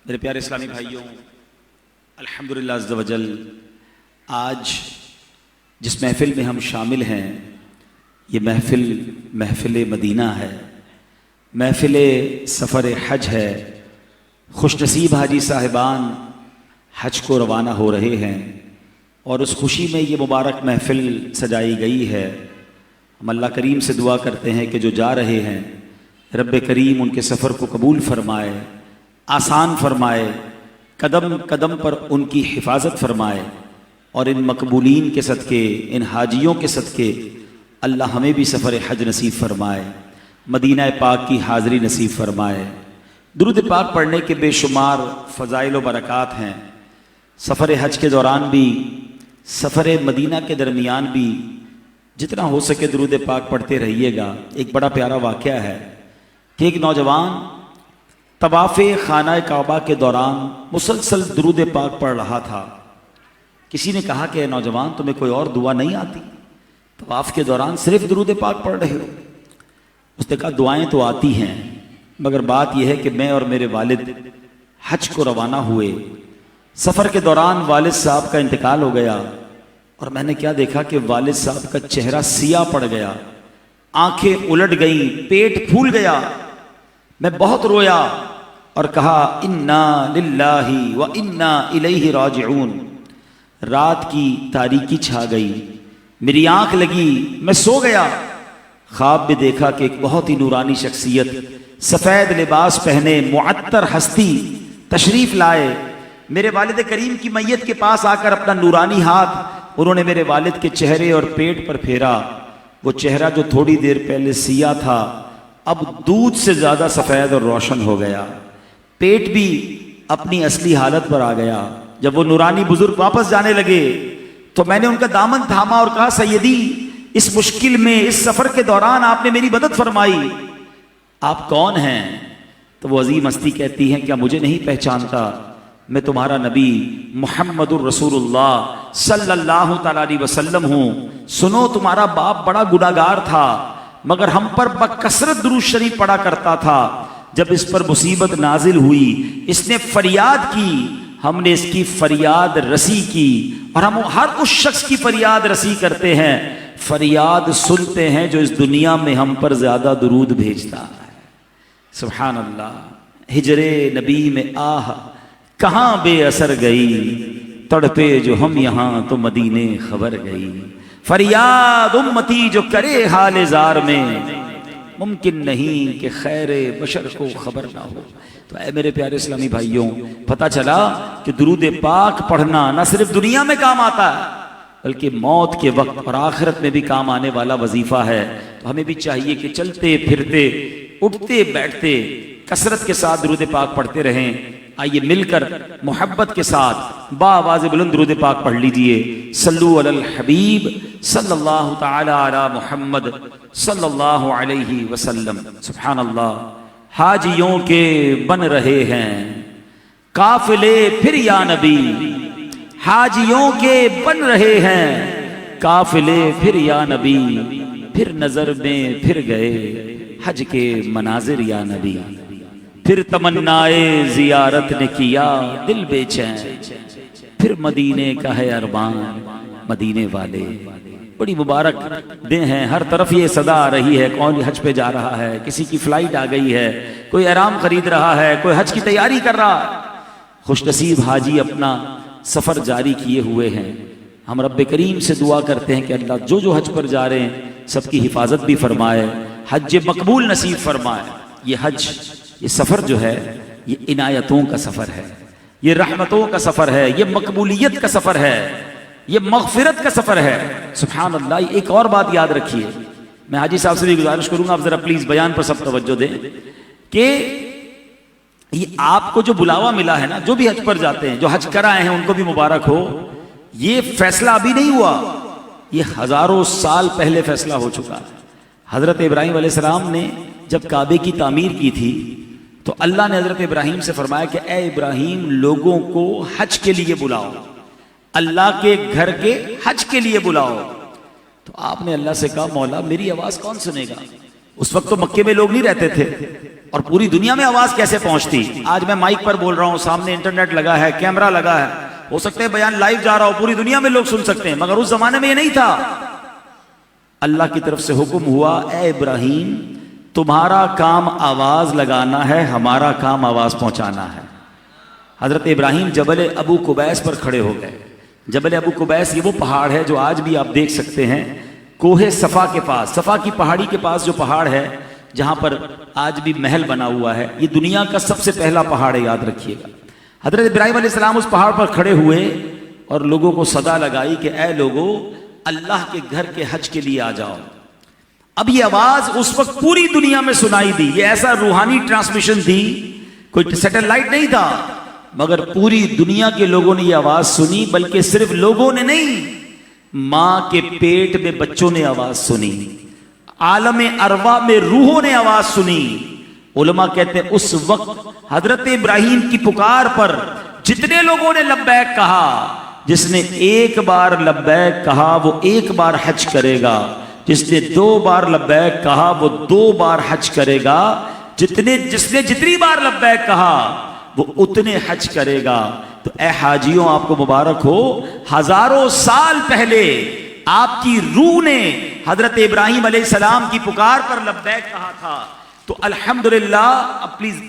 میرے پیارے اسلامی بھائیوں، الحمدللہ عز و جل آج جس محفل میں ہم شامل ہیں یہ محفل مدینہ ہے، محفل سفر حج ہے۔ خوش نصیب حاجی صاحبان حج کو روانہ ہو رہے ہیں اور اس خوشی میں یہ مبارک محفل سجائی گئی ہے۔ ہم اللہ کریم سے دعا کرتے ہیں کہ جو جا رہے ہیں رب کریم ان کے سفر کو قبول فرمائے، آسان فرمائے، قدم قدم پر ان کی حفاظت فرمائے، اور ان مقبولین کے صدقے، ان حاجیوں کے صدقے اللہ ہمیں بھی سفر حج نصیب فرمائے، مدینہ پاک کی حاضری نصیب فرمائے۔ درود پاک پڑھنے کے بے شمار فضائل و برکات ہیں۔ سفر حج کے دوران بھی، سفر مدینہ کے درمیان بھی جتنا ہو سکے درود پاک پڑھتے رہیے گا۔ ایک بڑا پیارا واقعہ ہے کہ ایک نوجوان طواف خانہ کعبہ کے دوران مسلسل درود پاک پڑھ رہا تھا۔ کسی نے کہا کہ اے نوجوان، تمہیں کوئی اور دعا نہیں آتی؟ طواف کے دوران صرف درود پاک پڑھ رہے ہو؟ اس نے کہا دعائیں تو آتی ہیں، مگر بات یہ ہے کہ میں اور میرے والد حج کو روانہ ہوئے، سفر کے دوران والد صاحب کا انتقال ہو گیا، اور میں نے کیا دیکھا کہ والد صاحب کا چہرہ سیاہ پڑ گیا، آنکھیں الٹ گئیں، پیٹ پھول گیا۔ میں بہت رویا اور کہا انا للہ و انا الیہ راجعون۔ رات کی تاریکی چھا گئی، میری آنکھ لگی، میں سو گیا۔ خواب میں دیکھا کہ ایک بہت ہی نورانی شخصیت، سفید لباس پہنے معطر ہستی تشریف لائے، میرے والد کریم کی میت کے پاس آ کر اپنا نورانی ہاتھ انہوں نے میرے والد کے چہرے اور پیٹ پر پھیرا۔ وہ چہرہ جو تھوڑی دیر پہلے سیاہ تھا اب دودھ سے زیادہ سفید اور روشن ہو گیا، پیٹ بھی اپنی اصلی حالت پر آ گیا۔ جب وہ نورانی بزرگ واپس جانے لگے تو میں نے ان کا دامن تھاما اور کہا سیدی، اس مشکل میں، اس سفر کے دوران آپ نے میری مدد فرمائی، آپ کون ہیں؟ تو وہ عظیم ہستی کہتی ہیں کیا مجھے نہیں پہچانتا؟ میں تمہارا نبی محمد الرسول اللہ صلی اللہ تعالی علیہ وسلم ہوں۔ سنو، تمہارا باپ بڑا گناہگار تھا مگر ہم پر بکثرت درود شریف پڑھا کرتا تھا۔ جب اس پر مصیبت نازل ہوئی اس نے فریاد کی، ہم نے اس کی فریاد رسی کی، اور ہم ہر اس شخص کی فریاد رسی کرتے ہیں، فریاد سنتے ہیں جو اس دنیا میں ہم پر زیادہ درود بھیجتا ہے۔ سبحان اللہ۔ ہجر نبی میں آہ کہاں بے اثر گئی، تڑپے جو ہم یہاں تو مدینے خبر گئی۔ فریاد امتی جو کرے حال زار میں، ممکن نہیں کہ خیر بشر کو خبر نہ ہو۔ تو اے میرے پیارے اسلامی بھائیوں، پتہ چلا کہ درود پاک پڑھنا نہ صرف دنیا میں کام آتا ہے بلکہ موت کے وقت اور آخرت میں بھی کام آنے والا وظیفہ ہے۔ تو ہمیں بھی چاہیے کہ چلتے پھرتے، اٹھتے بیٹھتے کثرت کے ساتھ درود پاک پڑھتے رہیں۔ آئیے مل کر محبت کے ساتھ بآواز بلند درود پاک پڑھ لیجئے۔ صلو علی الحبیب صلی اللہ تعالی علی محمد صلی اللہ علیہ وسلم۔ سبحان اللہ۔ حاجیوں کے بن رہے ہیں قافلے پھر یا نبی، حاجیوں کے بن رہے ہیں قافلے پھر یا نبی، پھر نظر میں پھر گئے حج کے مناظر یا نبی، پھر تمنائے زیارت نے کیا دل بے چین، پھر مدینے کا ہے ارمان مدینے والے۔ بڑی مبارک دن ہیں، ہر طرف یہ صدا آ رہی ہے، کون حج پہ جا رہا ہے، کسی کی فلائٹ آ گئی ہے، کوئی احرام خرید رہا ہے، کوئی حج کی تیاری کر رہا ہے۔ خوش نصیب حاجی اپنا سفر جاری کیے ہوئے ہیں۔ ہم رب کریم سے دعا کرتے ہیں کہ اللہ جو جو حج پر جا رہے ہیں سب کی حفاظت بھی فرمائے، حج مقبول نصیب فرمائے۔ یہ حج، یہ سفر جو ہے یہ عنایتوں کا سفر ہے، یہ رحمتوں کا سفر ہے، یہ مقبولیت کا سفر ہے، یہ مغفرت کا سفر ہے۔ سبحان اللہ۔ ایک اور بات یاد رکھیے، میں حاجی صاحب سے بھی گزارش کروں گا آپ ذرا پلیز بیان پر سب توجہ دیں کہ یہ آپ کو جو بلاوا ملا ہے نا، جو بھی حج پر جاتے ہیں، جو حج کر آئے ہیں ان کو بھی مبارک ہو۔ یہ فیصلہ ابھی نہیں ہوا، یہ ہزاروں سال پہلے فیصلہ ہو چکا ہے۔ حضرت ابراہیم علیہ السلام نے جب کعبے کی تعمیر کی تھی تو اللہ نے حضرت ابراہیم سے فرمایا کہ اے ابراہیم لوگوں کو حج کے لیے بلاؤ، اللہ کے گھر کے حج کے لیے بلاؤ۔ تو آپ نے اللہ سے کہا مولا میری آواز کون سنے گا؟ اس وقت تو مکے میں لوگ نہیں رہتے تھے، اور پوری دنیا میں آواز کیسے پہنچتی؟ آج میں مائک پر بول رہا ہوں، سامنے انٹرنیٹ لگا ہے، کیمرہ لگا ہے، ہو سکتا ہے بیان لائیو جا رہا ہو، پوری دنیا میں لوگ سن سکتے ہیں، مگر اس زمانے میں یہ نہیں تھا۔ اللہ کی طرف سے حکم ہوا، اے ابراہیم تمہارا کام آواز لگانا ہے، ہمارا کام آواز پہنچانا ہے۔ حضرت ابراہیم جبل ابو قبیس پر کھڑے ہو گئے۔ جبل ابو قبیس یہ وہ پہاڑ ہے جو آج بھی آپ دیکھ سکتے ہیں، کوہ صفا کے پاس، صفا کی پہاڑی کے پاس جو پہاڑ ہے جہاں پر آج بھی محل بنا ہوا ہے، یہ دنیا کا سب سے پہلا پہاڑ ہے، یاد رکھیے گا۔ حضرت ابراہیم علیہ السلام اس پہاڑ پر کھڑے ہوئے اور لوگوں کو صدا لگائی کہ اے لوگوں، اللہ کے گھر کے حج کے لیے آ جاؤ۔ اب یہ آواز اس وقت پوری دنیا میں سنائی دی، یہ ایسا روحانی ٹرانسمیشن تھی، کوئی سیٹلائٹ نہیں تھا، مگر پوری دنیا کے لوگوں نے یہ آواز سنی، بلکہ صرف لوگوں نے نہیں، ماں کے پیٹ میں بچوں نے آواز سنی، عالم ارواح میں روحوں نے آواز سنی۔ علماء کہتے ہیں اس وقت حضرت ابراہیم کی پکار پر جتنے لوگوں نے لبیک کہا، جس نے ایک بار لبیک کہا وہ ایک بار حج کرے گا، جس نے 2 بار لبیک کہا وہ 2 بار حج کرے گا، جس نے جتنی بار لبیک کہا وہ اتنے حج کرے گا۔ تو اے حاجیوں آپ کو مبارک ہو، ہزاروں سال پہلے آپ کی روح نے حضرت ابراہیم علیہ السلام کی پکار پر لبیک کہا تھا۔ تو الحمدللہ، اب پلیز،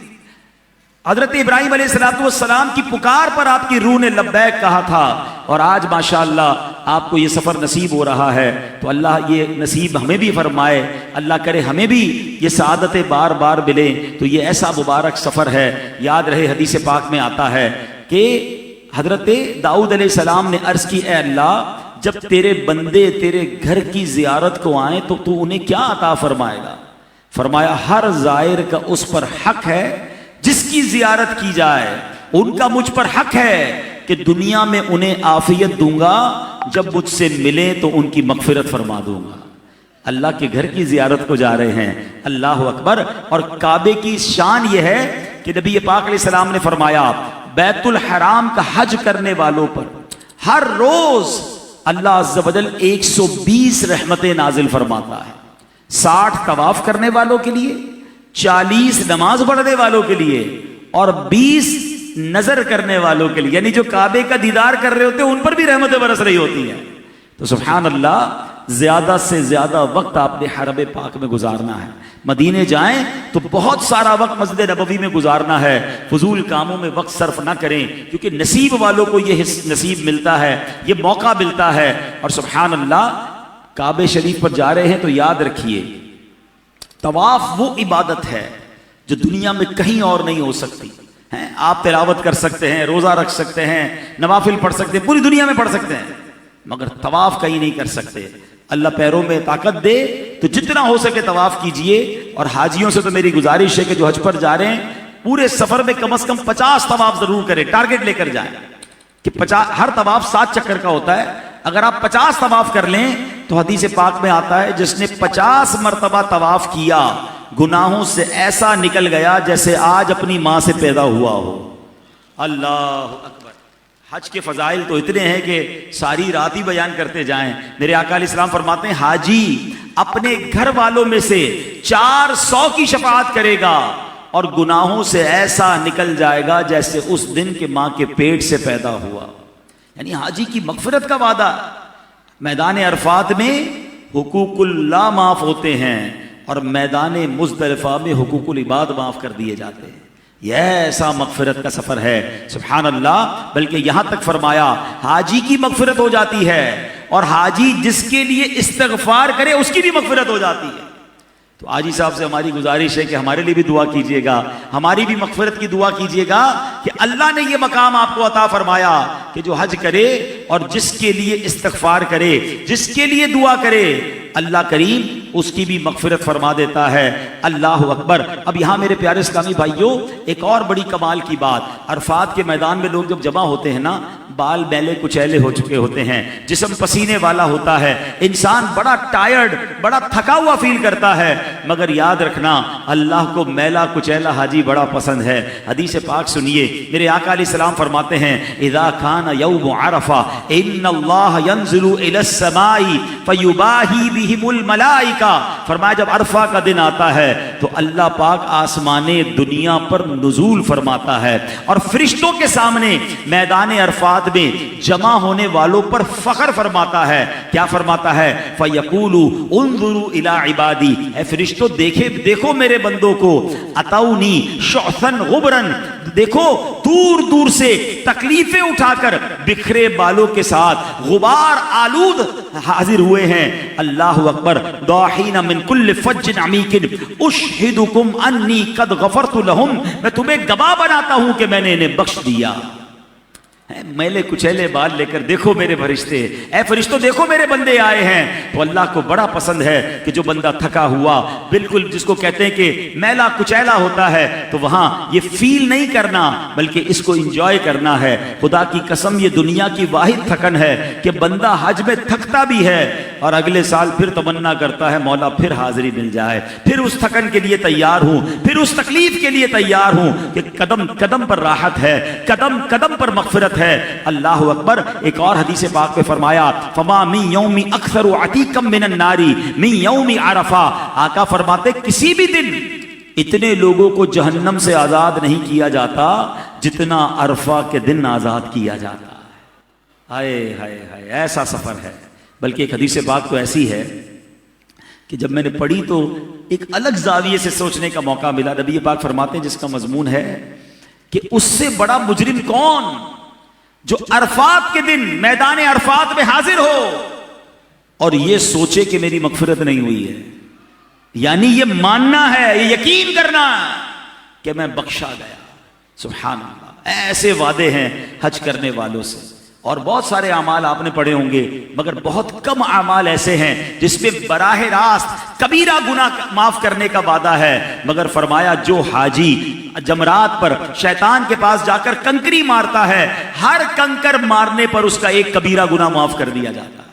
حضرت ابراہیم علیہ السلام کی پکار پر آپ کی روح نے لبیک کہا تھا، اور آج ماشاءاللہ آپ کو یہ سفر نصیب ہو رہا ہے۔ تو اللہ یہ نصیب ہمیں بھی فرمائے، اللہ کرے ہمیں بھی یہ سعادتیں بار بار ملیں۔ تو یہ ایسا مبارک سفر ہے، یاد رہے حدیث پاک میں آتا ہے کہ حضرت داؤد علیہ السلام نے عرض کی، اے اللہ جب تیرے بندے تیرے گھر کی زیارت کو آئیں تو تو انہیں کیا عطا فرمائے گا؟ فرمایا ہر زائر کا اس پر حق ہے جس کی زیارت کی جائے، ان کا مجھ پر حق ہے کہ دنیا میں انہیں عافیت دوں گا، جب مجھ سے ملے تو ان کی مغفرت فرما دوں گا۔ اللہ کے گھر کی زیارت کو جا رہے ہیں، اللہ اکبر۔ اور کعبے کی شان یہ ہے کہ نبی پاک علیہ السلام نے فرمایا بیت الحرام کا حج کرنے والوں پر ہر روز اللہ عز و جل 120 رحمتیں نازل فرماتا ہے، 60 طواف کرنے والوں کے لیے، 40 نماز پڑھنے والوں کے لیے، اور 20 نظر کرنے والوں کے لیے، یعنی جو کعبے کا دیدار کر رہے ہوتے ہیں ان پر بھی رحمتیں برس رہی ہوتی ہیں۔ تو سبحان اللہ، زیادہ سے زیادہ وقت آپ نے حرم پاک میں گزارنا ہے۔ مدینے جائیں تو بہت سارا وقت مسجد نبوی میں گزارنا ہے، فضول کاموں میں وقت صرف نہ کریں، کیونکہ نصیب والوں کو یہ نصیب ملتا ہے، یہ موقع ملتا ہے۔ اور سبحان اللہ، کعبے شریف پر جا رہے ہیں تو یاد رکھیے طواف وہ عبادت ہے جو دنیا میں کہیں اور نہیں ہو سکتی ہے۔ آپ تلاوت کر سکتے ہیں، روزہ رکھ سکتے ہیں، نوافل پڑھ سکتے ہیں، پوری دنیا میں پڑھ سکتے ہیں، مگر طواف کہیں نہیں کر سکتے۔ اللہ پیروں میں طاقت دے تو جتنا ہو سکے طواف کیجئے۔ اور حاجیوں سے تو میری گزارش ہے کہ جو حج پر جا رہے ہیں پورے سفر میں کم از کم 50 طواف ضرور کریں، ٹارگٹ لے کر جائیں کہ 50، ہر طواف 7 چکر کا ہوتا ہے۔ اگر آپ 50 طواف کر لیں تو حدیث پاک میں آتا ہے جس نے 50 مرتبہ طواف کیا گناہوں سے ایسا نکل گیا جیسے آج اپنی ماں سے پیدا ہوا ہو۔ اللہ اکبر۔ حج کے فضائل تو اتنے ہیں کہ ساری رات ہی بیان کرتے جائیں۔ میرے آقا علیہ السلام فرماتے ہیں حاجی اپنے گھر والوں میں سے 400 کی شفاعت کرے گا اور گناہوں سے ایسا نکل جائے گا جیسے اس دن کے ماں کے پیٹ سے پیدا ہوا۔ یعنی حاجی کی مغفرت کا وعدہ۔ میدان عرفات میں حقوق اللہ معاف ہوتے ہیں اور میدان مزدلفہ میں حقوق العباد معاف کر دیے جاتے ہیں۔ یہ ایسا مغفرت کا سفر ہے، سبحان اللہ۔ بلکہ یہاں تک فرمایا حاجی کی مغفرت ہو جاتی ہے، اور حاجی جس کے لیے استغفار کرے اس کی بھی مغفرت ہو جاتی ہے۔ تو حاجی صاحب سے ہماری گزارش ہے کہ ہمارے لیے بھی دعا کیجئے گا، ہماری بھی مغفرت کی دعا کیجئے گا کہ اللہ نے یہ مقام آپ کو عطا فرمایا کہ جو حج کرے اور جس کے لیے استغفار کرے، جس کے لیے دعا کرے، اللہ کریم اس کی بھی مغفرت فرما دیتا ہے۔ اللہ اکبر۔ اب یہاں میرے پیارے اسلامی بھائیوں ایک اور بڑی کمال کی بات، عرفات کے میدان میں لوگ جب جمع ہوتے ہیں نا، بال میلے کچیلے ہو چکے ہوتے ہیں، جسم پسینے والا ہوتا ہے، انسان بڑا ٹائرڈ، بڑا تھکا ہوا فیل کرتا ہے، مگر یاد رکھنا اللہ کو میلا کچیلا حاجی بڑا پسند ہے۔ حدیث پاک سنیے، میرے آقا علیہ السلام فرماتے ہیں اذا کان یوم عرفہ ان اللہ ينزل الى السماء فیباہی بہم الملائکہ ملائکہ، فرمایا جب عرفہ کا دن آتا ہے تو اللہ پاک آسمان دنیا پر نزول فرماتا ہے اور فرشتوں کے سامنے میدان عرفات میں جمع ہونے والوں پر فخر فرماتا ہے. کیا فرماتا ہے؟ فَيَقُولُ انظروا إِلَىٰ عِبَادِي، اے فرشتوں دیکھو میرے بندوں کو، اتونی شعثاً غبراً، دیکھو دور دور سے تکلیفیں اٹھا کر بکھرے بالوں کے ساتھ غبار آلود حاضر ہوئے ہیں. اللہ اکبر. ضاحین من کل فج عمیق اشہدکم انی قد غفرت لہم، میں تمہیں گواہ بناتا ہوں کہ میں نے انہیں بخش دیا. میلے کچیلے بال لے کر دیکھو میرے فرشتے، اے فرشتوں دیکھو میرے بندے آئے ہیں. تو اللہ کو بڑا پسند ہے کہ جو بندہ تھکا ہوا، بالکل جس کو کہتے ہیں کہ میلا کچیلا ہوتا ہے، تو وہاں یہ فیل نہیں کرنا بلکہ اس کو انجوائے کرنا ہے. خدا کی قسم یہ دنیا کی واحد تھکن ہے کہ بندہ حج میں تھکتا بھی ہے اور اگلے سال پھر تمنا کرتا ہے مولا پھر حاضری مل جائے، پھر اس تھکن کے لیے تیار ہوں، پھر اس تکلیف کے لیے تیار ہوں کہ قدم قدم پر راحت ہے، قدم قدم پر مغفرت ہے. اللہ اکبر. ایک اور حدیث پاک میں فرمایا فما من یوم اکثر عتیقا من النار من یوم عرفہ، آقا فرماتے کسی بھی دن اتنے لوگوں کو جہنم سے آزاد نہیں کیا جاتا جتنا عرفہ کے دن آزاد کیا جاتا ہے. ہائے ہائے ہائے، ایسا سفر ہے. بلکہ ایک حدیث پاک تو ایسی ہے کہ جب میں نے پڑھی تو ایک الگ زاویے سے سوچنے کا موقع ملا. نبی پاک فرماتے ہیں جس کا مضمون ہے کہ اس سے بڑا مجرم کون جو عرفات کے دن میدان عرفات میں حاضر ہو اور یہ سوچے کہ میری مغفرت نہیں ہوئی ہے. یعنی یہ ماننا ہے، یہ یقین کرنا کہ میں بخشا گیا. سبحان اللہ. ایسے وعدے ہیں حج کرنے والوں سے. اور بہت سارے اعمال آپ نے پڑھے ہوں گے مگر بہت کم اعمال ایسے ہیں جس پہ براہ راست کبیرہ گناہ معاف کرنے کا وعدہ ہے. مگر فرمایا جو حاجی جمرات پر شیطان کے پاس جا کر کنکری مارتا ہے، ہر کنکر مارنے پر اس کا ایک کبیرہ گناہ معاف کر دیا جاتا ہے.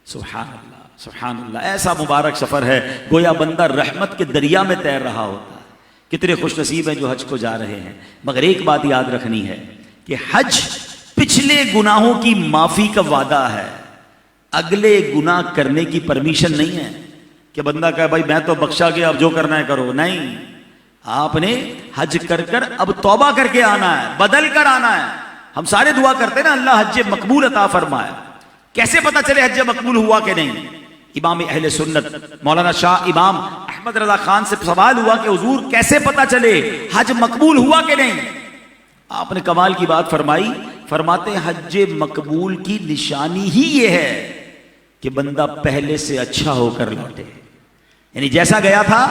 سبحان اللہ سبحان اللہ. ایسا مبارک سفر ہے گویا بندہ رحمت کے دریا میں تیر رہا ہوتا ہے. کتنے خوش نصیب ہیں جو حج کو جا رہے ہیں. مگر ایک بات یاد رکھنی ہے کہ حج پچھلے گناہوں کی معافی کا وعدہ ہے، اگلے گناہ کرنے کی پرمیشن نہیں ہے کہ بندہ کہے بھائی میں تو بخشا گیا اب جو کرنا ہے کرو. نہیں، آپ نے حج کر کر اب توبہ کر کے آنا ہے، بدل کر آنا ہے. ہم سارے دعا کرتے ہیں نا اللہ حج مقبول عطا فرمائے. کیسے پتا چلے حج مقبول ہوا کہ نہیں؟ امام اہل سنت مولانا شاہ امام احمد رضا خان سے سوال ہوا کہ حضور کیسے پتا چلے حج مقبول ہوا کہ نہیں؟ آپ نے کمال کی بات فرمائی. فرماتے ہیں حج مقبول کی نشانی ہی یہ ہے کہ بندہ پہلے سے اچھا ہو کر لوٹے. یعنی جیسا گیا تھا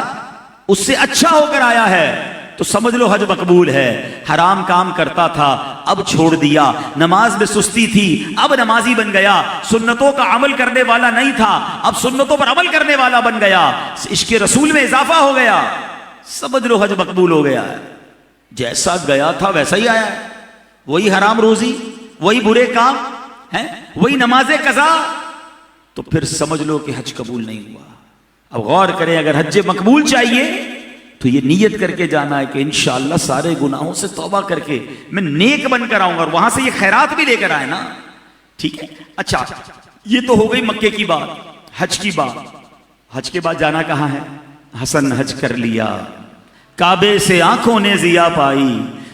اس سے اچھا ہو کر آیا ہے تو سمجھ لو حج مقبول ہے. حرام کام کرتا تھا اب چھوڑ دیا، نماز میں سستی تھی اب نمازی بن گیا، سنتوں کا عمل کرنے والا نہیں تھا اب سنتوں پر عمل کرنے والا بن گیا، عشق رسول میں اضافہ ہو گیا، سمجھ لو حج مقبول ہو گیا ہے. جیسا گیا تھا ویسا ہی آیا ہے. وہی حرام روزی، وہی برے کام ہیں، وہی نماز قضا، تو پھر سمجھ لو کہ حج قبول نہیں ہوا. اب غور کریں، اگر حج مقبول چاہیے تو یہ نیت کر کے جانا ہے کہ انشاءاللہ سارے گناہوں سے توبہ کر کے میں نیک بن کر آؤں گا، اور وہاں سے یہ خیرات بھی لے کر آئے نا. ٹھیک ہے. اچھا یہ تو ہو گئی مکے کی بات، حج کی بات. حج کے بعد جانا کہاں ہے؟ حسن حج کر لیا، کعبے سے آنکھوں نے ضیا پائی،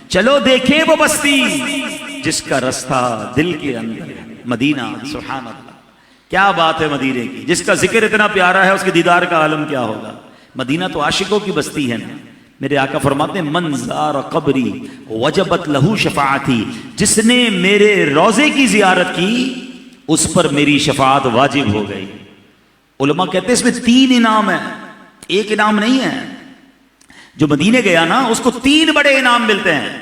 چلو دیکھیں وہ بستی جس کا رستہ دل کے اندر مدینہ. سبحان اللہ. کیا بات ہے مدینے کی، جس کا ذکر اتنا پیارا ہے اس کے دیدار کا عالم کیا ہوگا. مدینہ تو عاشقوں کی بستی ہے نا. میرے آقا فرماتے ہیں من زار قبری وجبت لہو شفاعتی، جس نے میرے روزے کی زیارت کی اس پر میری شفاعت واجب ہو گئی. علماء کہتے ہیں اس میں 3 انعام ہیں، ایک انعام نہیں ہے. جو مدینے گیا نا اس کو 3 بڑے انعام ملتے ہیں.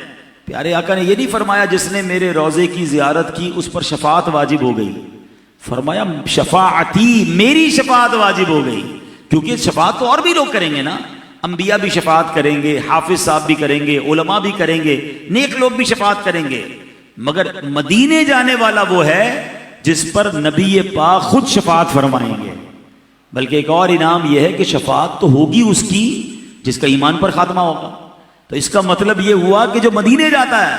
پیارے آقا نے یہ نہیں فرمایا جس نے میرے روزے کی زیارت کی اس پر شفاعت واجب ہو گئی، فرمایا شفاعتی، میری شفاعت واجب ہو گئی. کیونکہ شفاعت تو اور بھی لوگ کریں گے نا، انبیاء بھی شفاعت کریں گے، حافظ صاحب بھی کریں گے، علماء بھی کریں گے، نیک لوگ بھی شفاعت کریں گے. مگر مدینے جانے والا وہ ہے جس پر نبی پاک خود شفاعت فرمائیں گے. بلکہ ایک اور انعام یہ ہے کہ شفاعت تو ہوگی اس کی جس کا ایمان پر خاتمہ ہوگا. تو اس کا مطلب یہ ہوا کہ جو مدینے جاتا ہے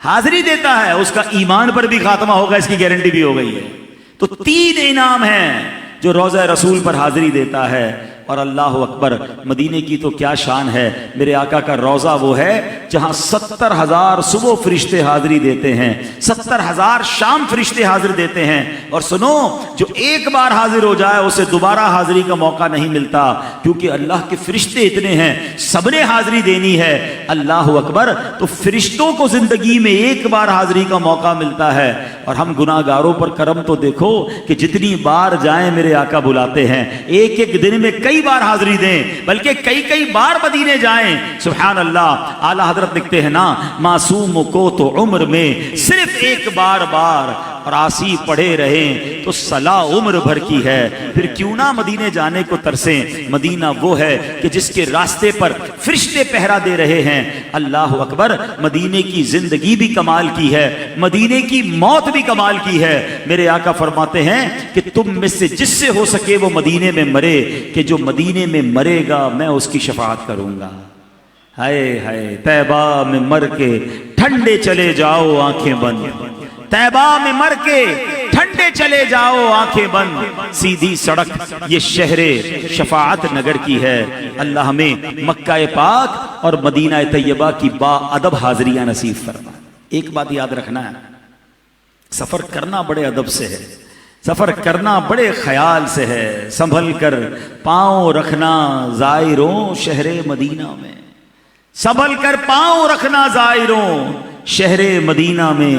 حاضری دیتا ہے اس کا ایمان پر بھی خاتمہ ہوگا، اس کی گارنٹی بھی ہو گئی ہے. تو 3 انعام ہیں جو روضہ رسول پر حاضری دیتا ہے. اور اللہ اکبر، مدینے کی تو کیا شان ہے. میرے آقا کا روضہ وہ ہے جہاں 70,000 صبح فرشتے حاضری دیتے ہیں، 70,000 شام فرشتے حاضر دیتے ہیں. اور سنو، جو ایک بار حاضر ہو جائے اسے دوبارہ حاضری کا موقع نہیں ملتا، کیونکہ اللہ کے فرشتے اتنے ہیں، سب نے حاضری دینی ہے. اللہ اکبر. تو فرشتوں کو زندگی میں ایک بار حاضری کا موقع ملتا ہے، اور ہم گناہ گاروں پر کرم تو دیکھو کہ جتنی بار جائیں میرے آقا بلاتے ہیں. ایک ایک دن میں کئی بار حاضری دیں، بلکہ کئی بار مدینے جائیں. سبحان اللہ. اعلیٰ حضرت لکھتے ہیں نا، معصوم کو تو عمر میں صرف ایک بار اور آسی پڑھے رہیں تو صلاح عمر بھر کی ہے. پھر کیوں نہ مدینے جانے کو ترسیں. مدینہ وہ ہے کہ جس کے راستے پر فرشتے پہرا دے رہے ہیں. اللہ اکبر. مدینے کی زندگی بھی کمال کی ہے، مدینے کی موت بھی کمال کی ہے. میرے آقا فرماتے ہیں کہ تم میں سے جس سے ہو سکے وہ مدینے میں مرے، کہ جو مدینے میں مرے گا میں اس کی شفاعت کروں گا. ہائے ہائے. طیبہ میں مر کے ٹھنڈے چلے جاؤ آنکھیں بند، طیبہ میں مر کے ٹھنڈے چلے جاؤ آنکھیں بند. سیدھی سڑک یہ شہر شفاعت نگر کی ہے. اللہ ہمیں مکہ پاک اور مدینہ طیبہ کی با ادب حاضریاں نصیب فرما. ایک بات یاد رکھنا ہے، سفر کرنا بڑے ادب سے ہے، سفر کرنا بڑے خیال سے ہے. سنبھل کر پاؤں رکھنا زائروں شہر مدینہ میں، سنبھل کر پاؤں رکھنا زائروں شہر مدینہ میں.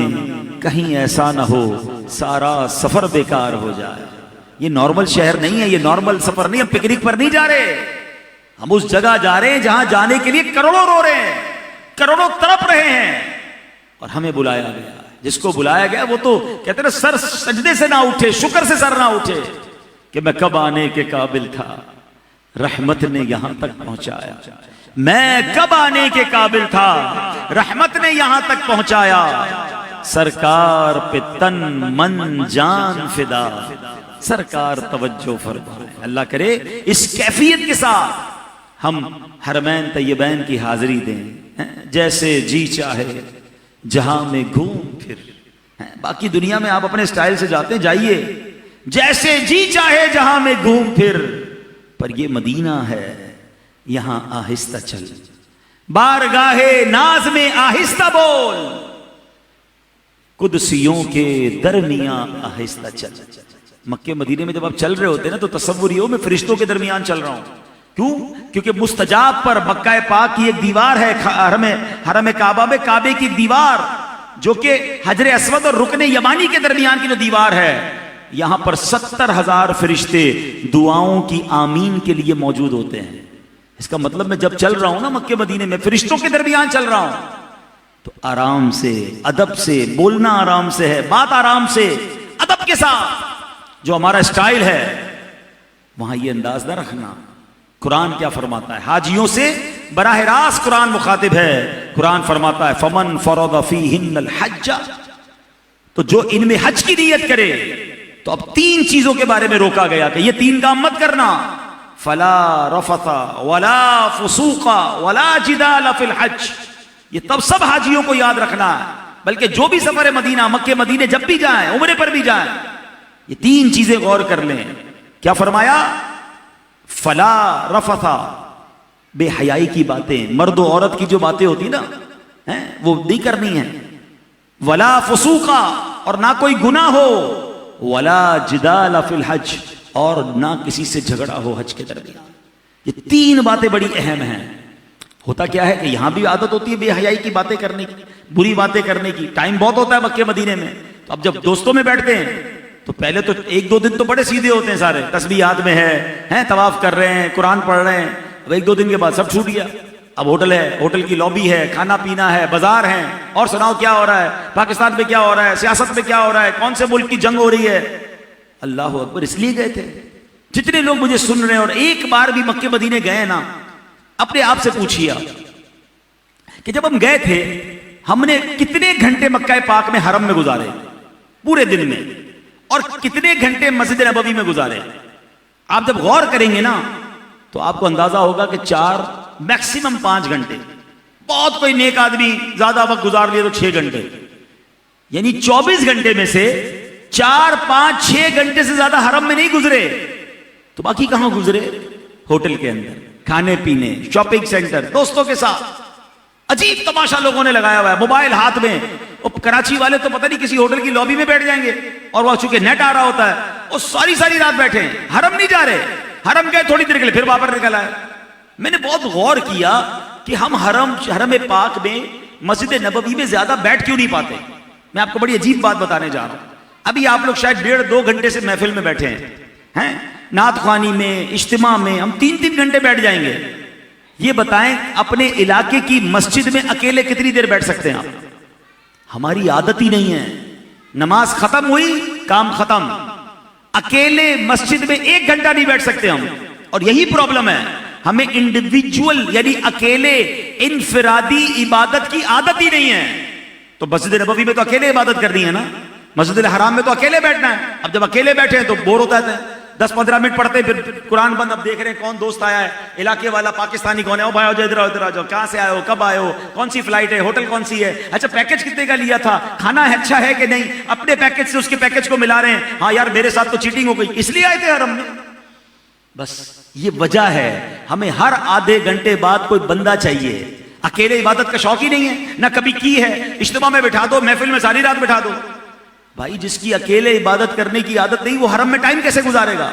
کہیں ایسا نہ ہو سارا سفر بیکار ہو جائے. یہ نارمل شہر نہیں ہے، یہ نارمل سفر نہیں. ہم پکنک پر نہیں جا رہے، ہم اس جگہ جا رہے ہیں جہاں جانے کے لیے کروڑوں رو رہے ہیں، کروڑوں تڑپ رہے ہیں، اور ہمیں بلایا گیا. جس کو بلایا گیا وہ تو کہتے ہیں سر سجدے سے نہ اٹھے، شکر سے سر نہ اٹھے کہ میں کب آنے کے قابل تھا، رحمت نے یہاں تک پہنچایا. میں کب آنے کے قابل تھا، رحمت نے یہاں تک پہنچایا. سرکار پہ تن من جان فدا، سرکار توجہ فرمائے. اللہ کرے اس کیفیت کے ساتھ ہم حرمین طیبین کی حاضری دیں. جیسے جی چاہے جہاں میں گھوم پھر. باقی دنیا میں آپ اپنے سٹائل سے جاتے ہیں، جائیے جیسے جی چاہے جہاں میں گھوم پھر. پر یہ مدینہ ہے، یہاں آہستہ چل، بارگاہ ناز میں آہستہ بول، قدسیوں کے درمیان آہستہ چل. مکے مدینے میں جب آپ چل رہے ہوتے ہیں نا تو تصور یہ ہو میں فرشتوں کے درمیان چل رہا ہوں. کیوں؟ کیونکہ مستجاب پر مکہ پاک کی ایک دیوار ہے، حرم کعبہ میں کعبے کی دیوار جو کہ حجر اسود اور رکن یمانی کے درمیان کی جو دیوار ہے، یہاں پر 70,000 فرشتے دعاؤں کی آمین کے لیے موجود ہوتے ہیں. اس کا مطلب میں جب چل رہا ہوں نا مکے مدینے میں فرشتوں کے درمیان چل رہا ہوں تو آرام سے، ادب سے بولنا، آرام سے ہے بات، آرام سے ادب کے ساتھ. جو ہمارا سٹائل ہے وہاں یہ انداز نہ رکھنا. قرآن کیا فرماتا ہے؟ حاجیوں سے براہ راست قرآن مخاطب ہے. قرآن فرماتا ہے فمن فرض فیہن الحج، تو جو ان میں حج کی نیت کرے. تو اب 3 چیزوں کے بارے میں روکا گیا کہ یہ 3 کام مت کرنا. فلا رفث ولا فسوق ولا جدال فی الحج. یہ تب سب حاجیوں کو یاد رکھنا ہے، بلکہ جو بھی سفر مدینہ، مکے مدینے جب بھی جائیں، عمرے پر بھی جائیں، یہ 3 چیزیں غور کر لیں. کیا فرمایا؟ فلا رفث، بے حیائی کی باتیں، مرد و عورت کی جو باتیں ہوتی نا وہ نہیں کرنی ہے. ولا فسوق، اور نہ کوئی گناہ ہو. ولا جدال فی الحج، اور نہ کسی سے جھگڑا ہو حج کے درمیان. یہ 3 باتیں بڑی اہم ہیں. ہوتا کیا ہے کہ یہاں بھی عادت ہوتی ہے بے حیائی کی باتیں کرنے کی، بری باتیں کرنے کی. ٹائم بہت ہوتا ہے مکے مدینے میں، تو اب جب دوستوں میں بیٹھتے ہیں تو پہلے تو 1-2 دن تو بڑے سیدھے ہوتے ہیں، سارے تسبیح یاد میں ہے، طواف کر رہے ہیں، قرآن پڑھ رہے ہیں. اب 1-2 دن کے بعد سب چھوٹ گیا. اب ہوٹل ہے، ہوٹل کی لابی ہے، کھانا پینا ہے، بازار ہیں، اور سناؤ کیا ہو رہا ہے، پاکستان میں کیا ہو رہا ہے، سیاست میں کیا ہو رہا ہے، کون سے ملک کی جنگ ہو رہی ہے. اللہ اکبر. اس لیے گئے تھے. جتنے لوگ مجھے سن رہے ہیں اور ایک بار بھی مکے مدینے گئے نا، اپنے آپ سے پوچھئے کہ جب ہم گئے تھے ہم نے کتنے گھنٹے مکہ پاک میں حرم میں گزارے پورے دن میں، اور کتنے گھنٹے مسجد نبوی میں گزارے. آپ جب غور کریں گے نا تو آپ کو اندازہ ہوگا کہ 4 میکسیمم 5 گھنٹے. بہت کوئی نیک آدمی زیادہ وقت گزار لیا تو 6 گھنٹے. یعنی 24 گھنٹے میں سے 4 5 6 گھنٹے سے زیادہ حرم میں نہیں گزرے تو باقی کہاں گزرے؟ ہوٹل کے اندر، کھانے پینے، شاپنگ سینٹر، دوستوں کے ساتھ۔ عجیب تماشا لوگوں نے لگایا ہوا ہے، موبائل ہاتھ میں۔ کراچی والے تو پتہ نہیں کسی ہوٹل کی لابی میں بیٹھ جائیں گے، اور وہ چونکہ نیٹ آ رہا ہوتا ہے وہ ساری رات بیٹھے ہیں، حرم نہیں جا رہے۔ حرم گئے تھوڑی دیر کے لیے پھر واپس نکل آئے۔ میں نے بہت غور کیا کہ ہم حرم پاک میں مسجد نبوی میں زیادہ بیٹھ کیوں نہیں پاتے۔ میں آپ کو بڑی عجیب بات بتانے جا رہا ہوں۔ ابھی آپ لوگ شاید 1.5-2 گھنٹے سے محفل میں بیٹھے ہیں، نعت خوانی میں، اجتماع میں ہم 3-3 گھنٹے بیٹھ جائیں گے۔ یہ بتائیں اپنے علاقے کی مسجد میں اکیلے کتنی دیر بیٹھ سکتے ہیں آپ؟ ہماری عادت ہی نہیں ہے۔ نماز ختم ہوئی، کام ختم، اکیلے مسجد میں 1 گھنٹہ نہیں بیٹھ سکتے ہم۔ اور یہی پرابلم ہے، ہمیں انڈیویجول یعنی اکیلے انفرادی عبادت کی عادت ہی نہیں ہے۔ تو مسجد نبوی میں تو اکیلے عبادت کرنی ہے نا، مسجد الحرام میں تو اکیلے بیٹھنا ہے۔ اب جب اکیلے بیٹھے ہیں تو بور ہوتا ہے، 10-15 منٹ پڑھتے ہیں پھر قرآن بند۔ اب دیکھ رہے ہیں کون دوست آیا ہے، علاقے والا پاکستانی کون ہے، او بھائی آؤ ادھر آؤ ادھر آ جاؤ، کہاں سے آئے ہو، کب آئے ہو، کون سی فلائٹ ہے، ہوٹل کون سی ہے، اچھا پیکج کتنے کا لیا تھا، کھانا اچھا ہے کہ نہیں، اپنے پیکج سے اس کے پیکج کو ملا رہے ہیں۔ ہاں یار میرے ساتھ تو چیٹنگ ہو گئی، اس لیے آئے تھے حرم میں۔ بس یہ وجہ ہے، ہمیں ہر آدھے گھنٹے بعد کوئی بندہ چاہیے۔ اکیلے عبادت کا شوق ہی نہیں ہے، نہ کبھی کی ہے۔ اجتماع میں بٹھا دو، محفل میں ساری رات بٹھا دو۔ بھائی جس کی اکیلے عبادت کرنے کی عادت نہیں، وہ حرم میں ٹائم کیسے گزارے گا؟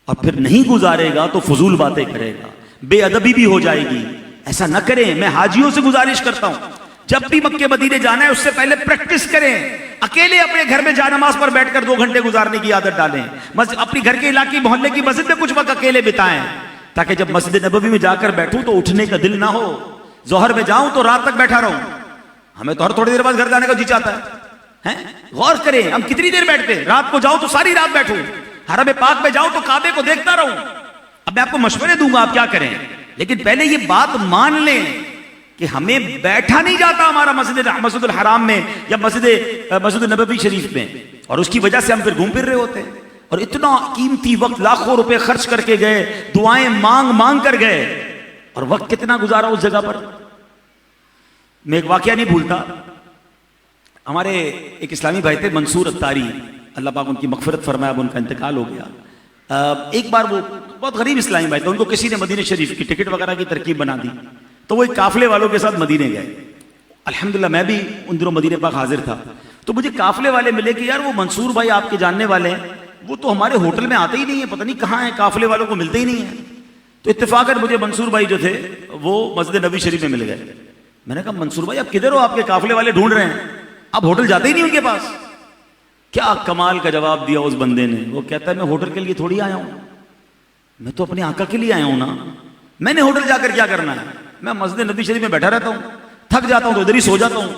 اور پھر نہیں گزارے گا تو فضول باتیں کرے گا، بے ادبی بھی ہو جائے گی۔ ایسا نہ کریں۔ میں حاجیوں سے گزارش کرتا ہوں، جب بھی مکے مدینے جانا ہے اس سے پہلے پریکٹس کریں، اکیلے اپنے گھر میں جا نماز پر بیٹھ کر 2 گھنٹے گزارنے کی عادت ڈالیں۔ اپنی گھر کے علاقے محلے کی مسجد میں کچھ وقت اکیلے بتائیں، تاکہ جب مسجد نبوی میں جا کر بیٹھوں تو اٹھنے کا دل نہ ہو۔ ظہر میں جاؤں تو رات تک بیٹھا رہوں، ہمیں تو ہر تھوڑی دیر بعد گھر جانے کا جی چاہتا ہے۔ غور کریں ہم کتنی دیر بیٹھتے ہیں۔ رات کو جاؤں تو ساری رات بیٹھوں، حرم پاک میں جاؤں تو کعبے کو دیکھتا رہوں۔ اب میں آپ کو مشورے دوں گا آپ کیا کریں، لیکن پہلے یہ بات مان لیں کہ ہمیں بیٹھا نہیں جاتا ہمارا مسجد الحرام میں یا مسجد نبوی شریف میں، اور اس کی وجہ سے ہم پھر گھوم پھر رہے ہوتے ہیں۔ اور اتنا قیمتی وقت لاکھوں روپے خرچ کر کے گئے، دعائیں مانگ کر گئے، اور وقت کتنا گزارا اس جگہ پر۔ میں ایک واقعہ نہیں بھولتا، ہمارے ایک اسلامی بھائی تھے منصور اتاری، اللہ پاک ان کی مغفرت فرمایا، اب ان کا انتقال ہو گیا۔ ایک بار وہ بہت غریب اسلامی بھائی تھے، ان کو کسی نے مدینہ شریف کی ٹکٹ وغیرہ کی ترکیب بنا دی، تو وہ ایک قافلے والوں کے ساتھ مدینے گئے۔ الحمدللہ میں بھی ان دنوں مدینے پاک حاضر تھا، تو مجھے قافلے والے ملے کہ یار وہ منصور بھائی آپ کے جاننے والے ہیں، وہ تو ہمارے ہوٹل میں آتے ہی نہیں ہیں، پتہ نہیں کہاں ہیں، قافلے والوں کو ملتے ہی نہیں ہیں۔ تو اتفاقاً مجھے منصور بھائی جو تھے وہ مسجد نبوی شریف میں مل گئے۔ میں نے کہا منصور بھائی آپ کدھر ہو، آپ کے قافلے والے ڈھونڈ رہے ہیں، آپ ہوٹل جاتے ہی نہیں ان کے پاس۔ کیا کمال کا جواب دیا اس بندے نے، وہ کہتا ہے میں ہوٹل کے لیے تھوڑی آیا ہوں، میں تو اپنے آقا کے لیے آیا ہوں نا، میں نے ہوٹل جا کر کیا کرنا ہے، میں مسجد نبوی شریف میں بیٹھا رہتا ہوں، تھک جاتا ہوں تو ادھر ہی سو جاتا ہوں،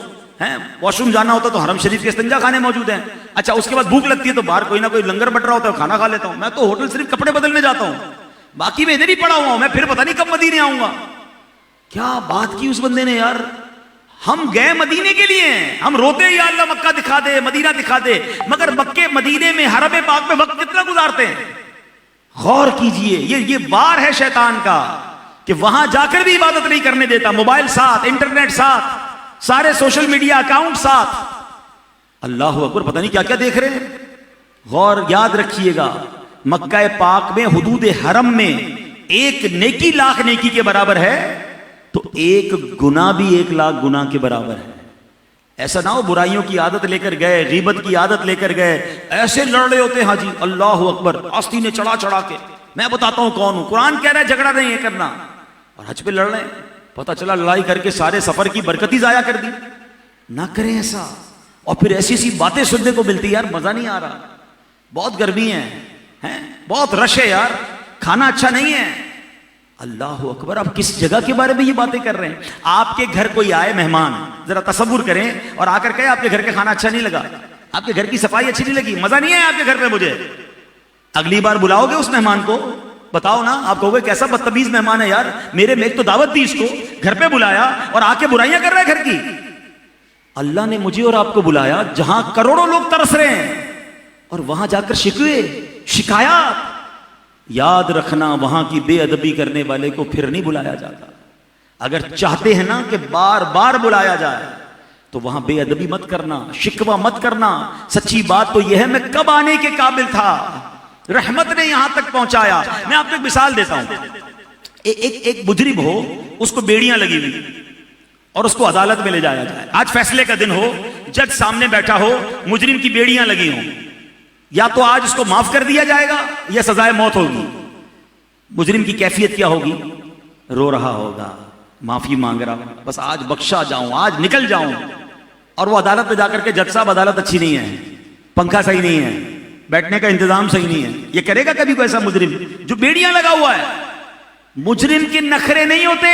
واش روم جانا ہوتا تو حرم شریف کے استنجا خانے موجود ہیں، اچھا اس کے بعد بھوک لگتی ہے تو باہر کوئی نہ کوئی لنگر بٹ رہا ہوتا ہے کھانا کھا لیتا ہوں، میں تو ہوٹل صرف کپڑے بدلنے جاتا ہوں، باقی میں ادھر ہی پڑا ہوا ہوں، میں پھر پتہ نہیں کب مدینے آؤں گا۔ کیا بات کی اس بندے نے یار، ہم گئے مدینے کے لیے ہیں، ہم روتے یا اللہ مکہ دکھا دے، مدینہ دکھا دے، مگر مکے مدینے میں حرم پاک میں وقت کتنا گزارتے ہیں۔ غور کیجئے، یہ وار ہے شیطان کا کہ وہاں جا کر بھی عبادت نہیں کرنے دیتا، موبائل ساتھ، انٹرنیٹ ساتھ، سارے سوشل میڈیا اکاؤنٹ ساتھ، اللہ اکبر، پتہ نہیں کیا کیا دیکھ رہے ہیں۔ غور یاد رکھیے گا، مکہ پاک میں حدود حرم میں ایک نیکی لاکھ نیکی کے برابر ہے، تو ایک گناہ بھی 1,00,000 گناہ کے برابر ہے۔ ایسا نہ ہو برائیوں کی عادت لے کر گئے، غیبت کی عادت لے کر گئے، ایسے لڑ رہے ہوتے ہیں حاجی اللہ اکبر آستینیں چڑھا کے، میں بتاتا ہوں کون ہوں، قرآن کہہ رہا ہے جھگڑا نہیں ہے کرنا، اور حج پہ لڑ رہے ہیں، پتہ چلا لڑائی کر کے سارے سفر کی برکت ہی ضائع کر دی۔ نہ کریں ایسا، اور پھر ایسی ایسی باتیں سننے کو ملتی یار مزہ نہیں آ رہا، بہت گرمی ہے، بہت رش ہے یار، کھانا اچھا نہیں ہے۔ اللہ اکبر، آپ کس جگہ کے بارے میں یہ باتیں کر رہے ہیں؟ آپ کے گھر کوئی آئے مہمان، ذرا تصور کریں، اور آ کر کہے آپ کے گھر کا کھانا اچھا نہیں لگا، آپ کے گھر کی صفائی اچھی نہیں لگی، مزہ نہیں ہے آپ کے گھر پہ مجھے، اگلی بار بلاؤ گے اس مہمان کو؟ بتاؤ نا، آپ کہو گے کیسا بدتمیز مہمان ہے یار، میرے میں ایک تو دعوت دی اس کو، گھر پہ بلایا اور آ کے برائیاں کر رہا ہے گھر کی۔ اللہ نے مجھے اور آپ کو بلایا جہاں کروڑوں لوگ ترس رہے ہیں، اور وہاں جا کر شکوے شکایات، یاد رکھنا وہاں کی بے ادبی کرنے والے کو پھر نہیں بلایا جاتا۔ اگر چاہتے ہیں نا کہ بار بار بلایا جائے تو تو وہاں بے ادبی مت کرنا، شکوہ مت کرنا. سچی بات تو یہ ہے میں کب آنے کے قابل تھا، رحمت نے یہاں تک پہنچایا. میں آپ کو ایک مثال دیتا ہوں. ایک مجرم ہو، اس کو بیڑیاں لگی ہوئی اور اس کو عدالت میں لے جایا جائے. آج فیصلے کا دن ہو، جج سامنے بیٹھا ہو، مجرم کی بیڑیاں لگی ہوں. یا تو آج اس کو معاف کر دیا جائے گا یا سزائے موت ہوگی. مجرم کی کیفیت کیا ہوگی؟ رو رہا ہوگا، معافی مانگ رہا ہوں، بس آج بخشا جاؤں، آج نکل جاؤں. اور وہ عدالت میں جا کر کے جج صاحب عدالت اچھی نہیں ہے، پنکھا صحیح نہیں ہے، بیٹھنے کا انتظام صحیح نہیں ہے. یہ کرے گا کبھی کوئی ایسا مجرم جو بیڑیاں لگا ہوا ہے؟ مجرم کے نخرے نہیں ہوتے.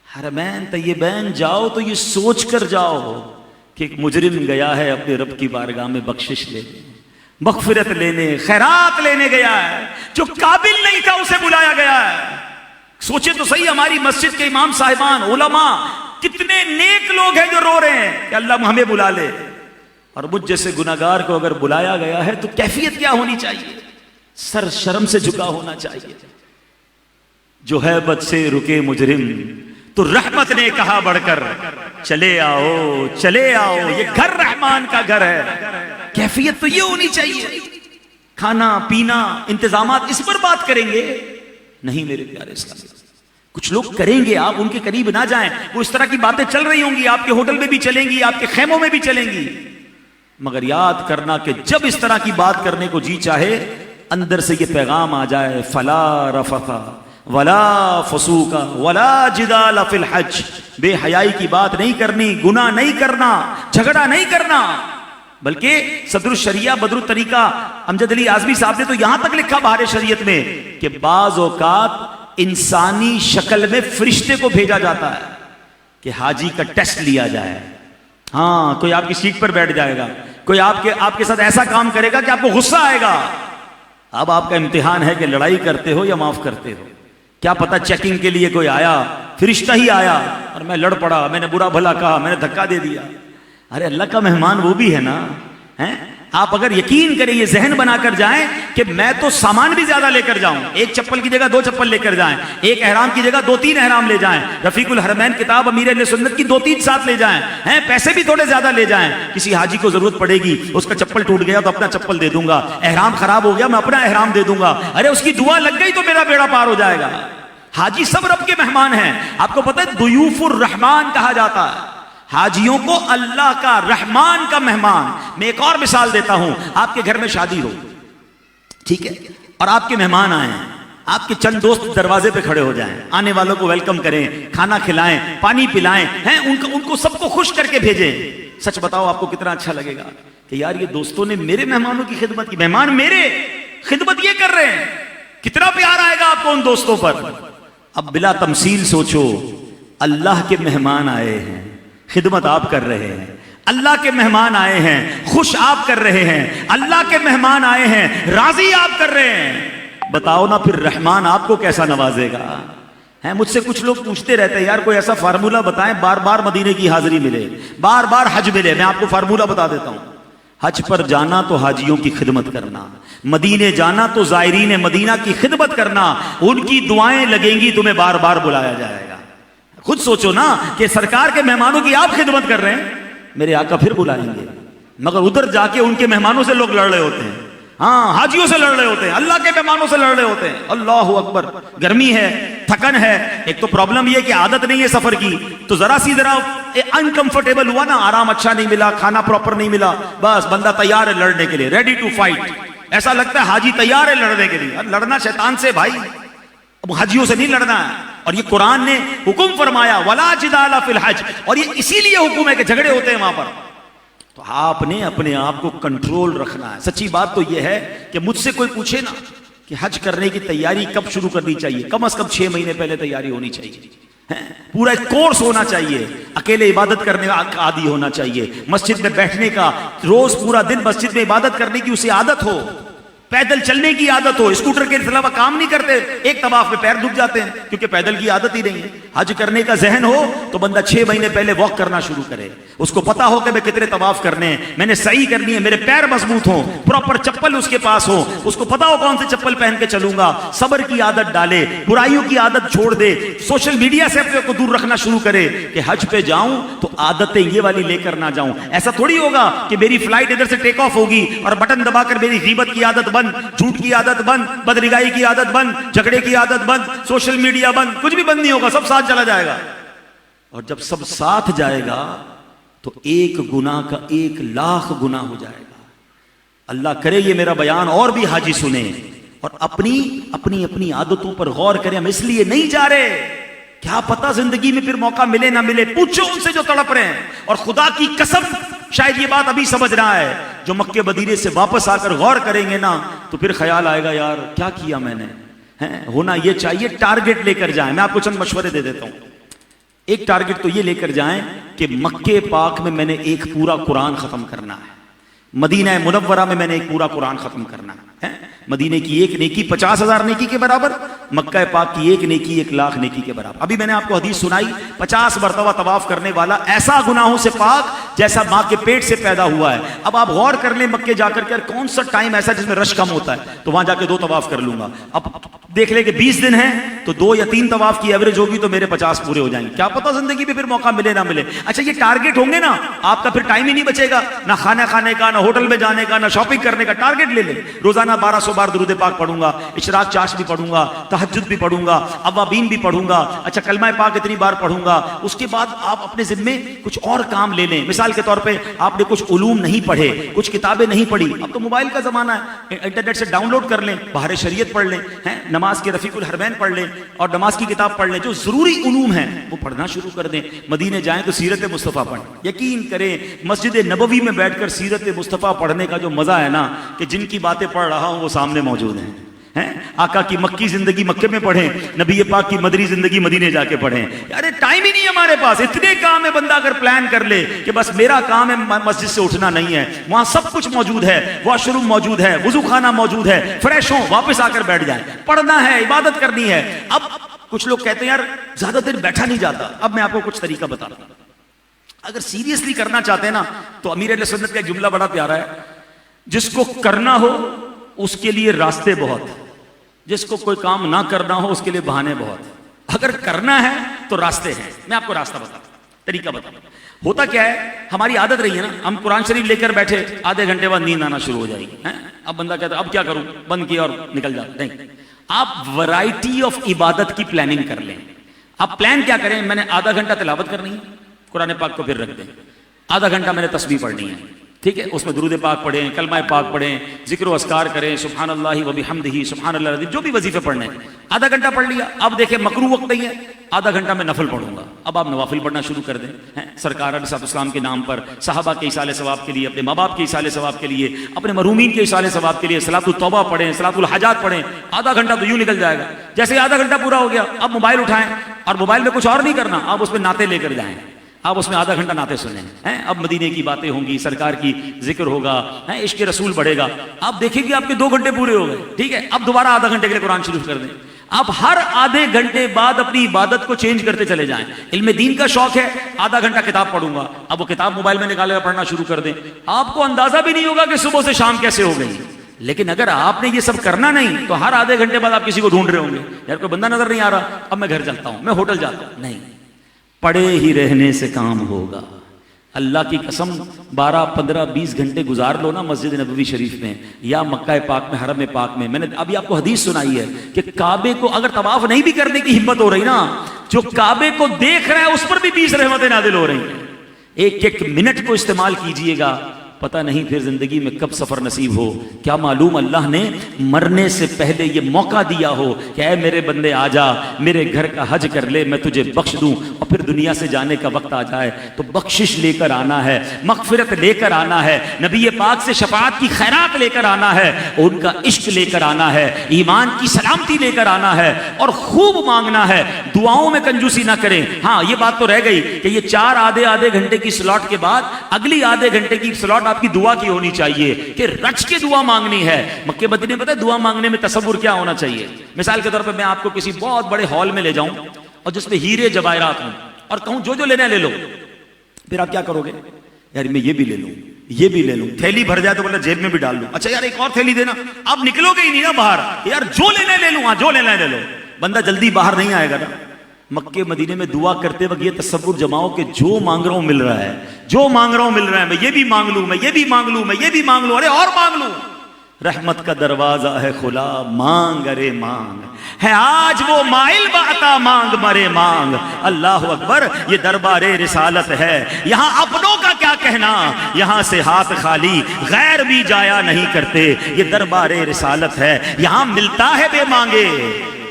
حرمین طیبین جاؤ تو یہ سوچ کر جاؤ کہ ایک مجرم گیا ہے اپنے رب کی بارگاہ میں بخشش لینے، مغفرت لینے، خیرات لینے گیا ہے. جو قابل نہیں تھا اسے بلایا گیا ہے. سوچے تو صحیح، ہماری مسجد کے امام صاحبان، علماء، کتنے نیک لوگ ہیں جو رو رہے ہیں کہ اللہ ہمیں بلا لے. اور مجھ جیسے گناہگار کو اگر بلایا گیا ہے تو کیفیت کیا ہونی چاہیے؟ سر شرم سے جھکا ہونا چاہیے. جو ہے بد سے رکے مجرم تو رحمت نے کہا بڑھ کر چلے آؤ چلے آؤ، یہ گھر رحمان کا گھر ہے. کیفیت تو یہ ہونی چاہیے. کھانا پینا انتظامات اس پر بات کریں گے نہیں میرے پیارے اسلامی. کچھ لوگ کریں گے، آپ ان کے قریب نہ جائیں. وہ اس طرح کی باتیں چل رہی ہوں گی، آپ کے ہوٹل میں بھی چلیں گی، آپ کے خیموں میں بھی چلیں گی. مگر یاد کرنا کہ جب اس طرح کی بات کرنے کو جی چاہے اندر سے یہ پیغام آ جائے، فلا رفث ولا فسوق ولا جدال فی الحج. بے حیائی کی بات نہیں کرنی، گناہ نہیں کرنا، جھگڑا نہیں کرنا. بلکہ صدر الشریعہ بدر الطریقہ امجد علی اعظمی صاحب نے تو یہاں تک لکھا بہار شریعت میں کہ بعض اوقات انسانی شکل میں فرشتے کو بھیجا جاتا ہے کہ حاجی کا ٹیسٹ لیا جائے. ہاں، کوئی آپ کی سیٹ پر بیٹھ جائے گا، کوئی آپ کے ساتھ ایسا کام کرے گا کہ آپ کو غصہ آئے گا. اب آپ کا امتحان ہے کہ لڑائی کرتے ہو یا معاف کرتے ہو. کیا پتا چیکنگ کے لیے کوئی آیا، فرشتہ ہی آیا اور میں لڑ پڑا، میں نے برا بھلا کہا، میں نے دھکا دے دیا. ارے اللہ کا مہمان وہ بھی ہے نا. آپ اگر یقین کریں، یہ ذہن بنا کر جائیں کہ میں تو سامان بھی زیادہ لے کر جاؤں، ایک چپل کی جگہ 2 چپل لے کر جائیں، ایک احرام کی جگہ 2-3 احرام لے جائیں، رفیق الحرمین کتاب امیر اہل سنت کی 2-3 ساتھ لے جائیں، پیسے بھی تھوڑے زیادہ لے جائیں. کسی حاجی کو ضرورت پڑے گی، اس کا چپل ٹوٹ گیا تو اپنا چپل دے دوں گا، احرام خراب ہو گیا میں اپنا احرام دے دوں گا. ارے اس کی دعا لگ گئی تو میرا بیڑا پار ہو جائے گا. حاجی سب رب کے مہمان ہیں. آپ کو پتہ ہے ضیوف الرحمان کہا جاتا ہے حاجیوں کو، اللہ کا رحمان کا مہمان. میں ایک اور مثال دیتا ہوں. آپ کے گھر میں شادی ہو، ٹھیک ہے، اور آپ کے مہمان آئے ہیں. آپ کے چند دوست دروازے پہ کھڑے ہو جائیں، آنے والوں کو ویلکم کریں، کھانا کھلائیں، پانی پلائیں، ان کو سب کو خوش کر کے بھیجیں. سچ بتاؤ آپ کو کتنا اچھا لگے گا کہ یار یہ دوستوں نے میرے مہمانوں کی خدمت کی، مہمان میرے خدمت یہ کر رہے ہیں. کتنا پیار آئے گا آپ کو ان دوستوں پر. اب بلا تمثیل سوچو، اللہ کے مہمان آئے ہیں، خدمت آپ کر رہے ہیں. اللہ کے مہمان آئے ہیں، خوش آپ کر رہے ہیں. اللہ کے مہمان آئے ہیں، راضی آپ کر رہے ہیں. بتاؤ نا پھر رحمان آپ کو کیسا نوازے گا. مجھ سے کچھ لوگ پوچھتے رہتے ہیں یار کوئی ایسا فارمولہ بتائیں بار بار مدینے کی حاضری ملے، بار بار حج ملے. میں آپ کو فارمولہ بتا دیتا ہوں. حج پر جانا تو حاجیوں کی خدمت کرنا، مدینے جانا تو زائرین مدینہ کی خدمت کرنا. ان کی دعائیں لگیں گی، تمہیں بار بار بلایا جائے گا. خود سوچو نا کہ سرکار کے مہمانوں کی آپ خدمت کر رہے ہیں، میرے آقا پھر بلائیں گے. مگر ادھر جا کے ان کے مہمانوں سے لوگ لڑ رہے ہوتے ہیں، حاجیوں سے لڑ رہے ہوتے ہیں، اللہ کے مہمانوں سے لڑ رہے ہوتے ہیں. اللہ اکبر. گرمی ہے، تھکن ہے، ایک تو پرابلم یہ کہ عادت نہیں ہے سفر کی، تو ذرا انکمفرٹیبل ہوا نا، آرام اچھا نہیں ملا، کھانا پراپر نہیں ملا، بس بندہ تیار ہے لڑنے کے لیے، ریڈی ٹو فائٹ. ایسا لگتا ہے حاجی تیار ہے لڑنے کے لیے. لڑنا شیطان سے بھائی، اب حاجیوں سے نہیں لڑنا ہے. اور یہ قرآن نے حکم فرمایا ولا جدال فی الحج، اور یہ اسی لیے حکم ہے کہ جھگڑے ہوتے ہیں وہاں پر. تو آپ نے اپنے آپ کو کنٹرول رکھنا ہے. سچی بات تو یہ ہے کہ مجھ سے کوئی پوچھے نا کہ حج کرنے کی تیاری کب شروع کرنی چاہیے، کم از کم 6 مہینے پہلے تیاری ہونی چاہیے. پورا ایک کورس ہونا چاہیے. اکیلے عبادت کرنے کا عادی ہونا چاہیے، مسجد میں بیٹھنے کا، روز پورا دن مسجد میں عبادت کرنے کی اسے عادت ہو. پیدل چلنے کی عادت ہو, اسکوٹر کے علاوہ کام نہیں کرتے, ایک طواف میں پیر دکھ جاتے ہیں کیونکہ پیدل کی عادت ہی نہیں ہے. حج کرنے کا ذہن ہو تو بندہ 6 مہینے پہلے واک کرنا شروع کرے, اس کو پتا ہو کہ میں کتنے طواف کرنے ہیں, میں نے سعی کرنی ہے, میرے پیر مضبوط ہوں, پراپر چپل اس کے پاس ہو, اس کو پتا ہو کون سے چپل پہن کے چلوں گا, صبر کی عادت ڈالے, برائیوں کی عادت چھوڑ دے, سوشل میڈیا سے اپنے کو دور رکھنا شروع کرے کہ حج پہ جاؤں تو عادتیں یہ والی لے کر نہ جاؤں. ایسا تھوڑی ہوگا کہ میری فلائٹ ادھر سے ٹیک آف ہوگی اور بٹن دبا کر میری غیبت کی عادت بند, جھوٹ کی عادت بند, بدنگاہی کی عادت بند, جھگڑے کی عادت بند, سوشل میڈیا بند, کچھ بھی بند نہیں ہوگا, سب ساتھ چلا جائے گا. اور جب سب ساتھ جائے گا تو ایک گناہ کا 1,00,000 گناہ ہو جائے گا. اللہ کرے یہ میرا بیان اور بھی حاجی سنیں اور اپنی عادتوں پر غور کریں. ہم اس لیے نہیں جا رہے, کیا پتا زندگی میں پھر موقع ملے نہ ملے. پوچھو ان سے جو تڑپ رہے ہیں, اور خدا کی قسم شاید یہ بات ابھی سمجھ رہا ہے, جو مکے مدینے سے واپس آ کر غور کریں گے نا تو پھر خیال آئے گا یار کیا کیا میں نے. ہونا یہ چاہیے ٹارگٹ لے کر جائیں. میں آپ کو چند مشورے دے دیتا ہوں. ایک ٹارگٹ تو یہ لے کر جائیں کہ مکے پاک میں میں نے ایک پورا قرآن ختم کرنا ہے, مدینہ منورہ میں میں نے ایک پورا قرآن ختم کرنا ہے. مدینے کی ایک نیکی 50,000 نیکی کے برابر, مکہ پاک کی ایک نیکی 1,00,000 نیکی کے برابر. ابھی میں نے آپ کو حدیث سنائی, 50 مرتبہ طواف کرنے والا ایسا گناہوں سے پاک جیسا ماں کے پیٹ سے پیدا ہوا ہے. اب آپ غور کر لیں مکے جا کر کے کون سا ٹائم ایسا جس میں رش کم ہوتا ہے, تو وہاں جا کے 2 طواف کر لوں گا. اب دیکھ لیں کہ 20 دن ہیں تو 2 یا 3 طواف کی ایوریج ہوگی تو میرے 50 پورے ہو جائیں گے. کیا پتا زندگی میں پھر موقع ملے نہ ملے. اچھا یہ ٹارگٹ ہوں گے نا, آپ کا پھر ٹائم ہی نہیں بچے گا, نہ کھانا کھانے کا, نہ ہوٹل میں جانے کا, نہ شاپنگ کرنے کا. ٹارگٹ لے لیں, روزانہ 1200 بار درود پاک پڑھوں گا, اشراق چاش بھی پڑھوں گا, تہجد بھی پڑھوں گا, اوابین بھی پڑھوں گا, اچھا کلمہ پاک اتنی بار پڑھوں گا. اس کے بعد آپ اپنے ذمے کچھ اور کام لے لیں. مثال کے طور پہ آپ نے کچھ علوم نہیں پڑھے, کچھ کتابیں نہیں پڑھی, اب تو موبائل کا زمانہ ہے, انٹرنیٹ سے ڈاؤن لوڈ کر لیں, بہار شریعت پڑھ لیں, نماز کے رفیق الحرمین پڑھ لیں اور نماز کی کتاب پڑھ لیں. جو ضروری علوم ہیں وہ پڑھنا شروع کر دیں. مدینے جائیں تو سیرت مصطفیٰ پڑھیں. یقین کریں مسجد نبوی میں بیٹھ کر سیرت مصطفیٰ پڑھنے کا جو مزہ ہے نا, کہ جن کی باتیں پڑھ رہا ہوں وہ سامنے موجود ہیں. آقا کی مکی زندگی مکے میں پڑھیں, نبی پاک کی مدری زندگی مدینے جا کے پڑھیں. یار ٹائم ہی نہیں ہمارے پاس, اتنے کام ہے. بندہ اگر پلان کر لے کہ بس میرا کام ہے مسجد سے اٹھنا نہیں ہے, وہاں سب کچھ موجود ہے, واش روم موجود ہے, وضو خانہ موجود ہے, فریش ہوں واپس آ کر بیٹھ جائیں. پڑھنا ہے, عبادت کرنی ہے. اب کچھ لوگ کہتے ہیں یار زیادہ دیر بیٹھا نہیں جاتا. اب میں آپ کو کچھ طریقہ بتا رہا ہوں. اگر سیریسلی کرنا چاہتے ہیں نا تو امیر اہل سنت کا ایک جملہ بڑا پیارا ہے, جس کو کرنا ہو اس کے لیے راستے بہت, جس کو کوئی کام نہ کرنا ہو اس کے لیے بہانے بہت. اگر کرنا ہے تو راستے ہیں. میں آپ کو راستہ بتاتا ہوں, طریقہ بتاتا ہوں. ہوتا کیا ہے, ہماری عادت رہی ہے نا, ہم قرآن شریف لے کر بیٹھے, آدھے گھنٹے بعد نیند آنا شروع ہو جائے گی. اب بندہ کہتا ہے اب کیا کروں, بند کیا اور نکل جاتا. نہیں, آپ ورائٹی آف عبادت کی پلاننگ کر لیں. آپ پلان کیا کریں, میں نے آدھا گھنٹہ تلاوت کرنی ہے, قرآن پاک کو پھر رکھ دیں. آدھا گھنٹہ میں نے تسبیح پڑھنی ہے, ٹھیک ہے, اس میں درود پاک پڑھیں, کلمہ پاک پڑھیں, ذکر و اذکار کریں, سبحان اللہ و بحمدہ, سبحان اللہ العظیم, جو بھی وظیفے پڑھنے ہیں. آدھا گھنٹہ پڑھ لیا. اب دیکھیں مکروہ وقت نہیں ہے, آدھا گھنٹہ میں نفل پڑھوں گا. اب آپ نوافل پڑھنا شروع کر دیں. سرکار علیہ السلام کے نام پر, صحابہ کے ایصال ثواب کے لیے, اپنے ماں باپ کے ایصال ثواب کے لیے, اپنے مرحومین کے ایصال ثواب کے لیے صلاۃ التوبہ پڑھیں, صلاۃ الحاجات پڑھیں. آدھا گھنٹہ تو یوں نکل جائے گا. جیسے آدھا گھنٹہ پورا ہو گیا, اب موبائل اٹھائیں اور موبائل میں کچھ اور نہیں کرنا, آپ اس میں نعتیں لے کر جائیں, آپ اس میں آدھا گھنٹہ نعتیں سنیں. اب مدینے کی باتیں ہوں گی, سرکار کی ذکر ہوگا, عشق رسول بڑھے گا. آپ دیکھیں گے آپ کے 2 گھنٹے پورے ہو گئے. ٹھیک ہے, اب دوبارہ آدھا گھنٹے کے لیے قرآن شروع کر دیں. آپ ہر آدھے گھنٹے بعد اپنی عبادت کو چینج کرتے چلے جائیں. علم دین کا شوق ہے, آدھا گھنٹہ کتاب پڑھوں گا, اب وہ کتاب موبائل میں نکالے پڑھنا شروع کر دیں. آپ کو اندازہ بھی نہیں ہوگا کہ صبح سے شام کیسے ہو گئی. لیکن اگر آپ نے یہ سب کرنا نہیں تو ہر آدھے گھنٹے بعد آپ کسی کو ڈھونڈ رہے ہوں گے, یار کوئی بندہ نظر نہیں آ رہا, اب میں گھر چلتا ہوں, میں ہوٹل جاتا ہوں. نہیں, پڑے ہی رہنے سے کام ہوگا. اللہ کی قسم 12, 15, 20 گھنٹے گزار لو نا مسجد نبوی شریف میں یا مکہ پاک میں, حرم پاک میں. میں نے ابھی آپ کو حدیث سنائی ہے کہ کعبے کو اگر طواف نہیں بھی کرنے کی ہمت ہو رہی نا, جو کعبے کو دیکھ رہا ہے اس پر بھی 20 رحمتیں نازل ہو رہی ہیں. ایک ایک منٹ کو استعمال کیجئے گا, پتہ نہیں پھر زندگی میں کب سفر نصیب ہو. کیا معلوم اللہ نے مرنے سے پہلے یہ موقع دیا ہو کہ اے میرے بندے آ جا, میرے گھر کا حج کر لے, میں تجھے بخش دوں. اور پھر دنیا سے جانے کا وقت آ جائے تو بخشش لے کر آنا ہے, مغفرت لے کر آنا ہے, نبی پاک سے شفاعت کی خیرات لے کر آنا ہے, ان کا عشق لے کر آنا ہے, ایمان کی سلامتی لے کر آنا ہے, اور خوب مانگنا ہے. دعاؤں میں کنجوسی نہ کریں. ہاں یہ بات تو رہ گئی کہ یہ 4 آدھے گھنٹے کی سلاٹ کے بعد اگلی آدھے گھنٹے کی سلاٹ آپ کی دعا کی ہونی چاہیے کہ رچ کے دعا مانگنی ہے. مکے مدینے میں پتہ ہے دعا مانگنے میں تصور کیا ہونا چاہیے؟ مثال کے طور پہ میں آپ کو کسی بہت بڑے ہال میں لے جاؤں اور جس میں ہیرے جواہرات ہوں اور کہوں جو لینا ہے لے لو، پھر آپ کیا کرو گے؟ یار میں یہ بھی لے لوں، یہ بھی لے لوں. تھیلی بھر جائے تو بولے جیب میں بھی ڈال لوں. اچھا یار ایک اور تھیلی دینا. آپ نکلو گے ہی نہیں نا باہر، یار جو لینا ہے لے لوں. ہاں جو لینا ہے لے لو. بندہ جلدی باہر نہیں آئے گا نا. مکے مدینے میں دعا کرتے وقت یہ تصور جماؤ کہ جو مانگ رہا ہوں مل رہا ہے، جو مانگ رہا ہوں مل رہا ہے. میں یہ بھی مانگ لوں، میں یہ بھی مانگ لوں، میں یہ بھی مانگ لوں، ارے اور مانگ لوں. رحمت کا دروازہ ہے کھلا، مانگ ارے مانگ، ہے آج وہ مائل بعطا مانگ مرے مانگ. اللہ اکبر. یہ دربار رسالت ہے، یہاں اپنوں کا کیا کہنا، یہاں سے ہاتھ خالی غیر بھی جایا نہیں کرتے. یہ دربار رسالت ہے، یہاں ملتا ہے بے مانگے.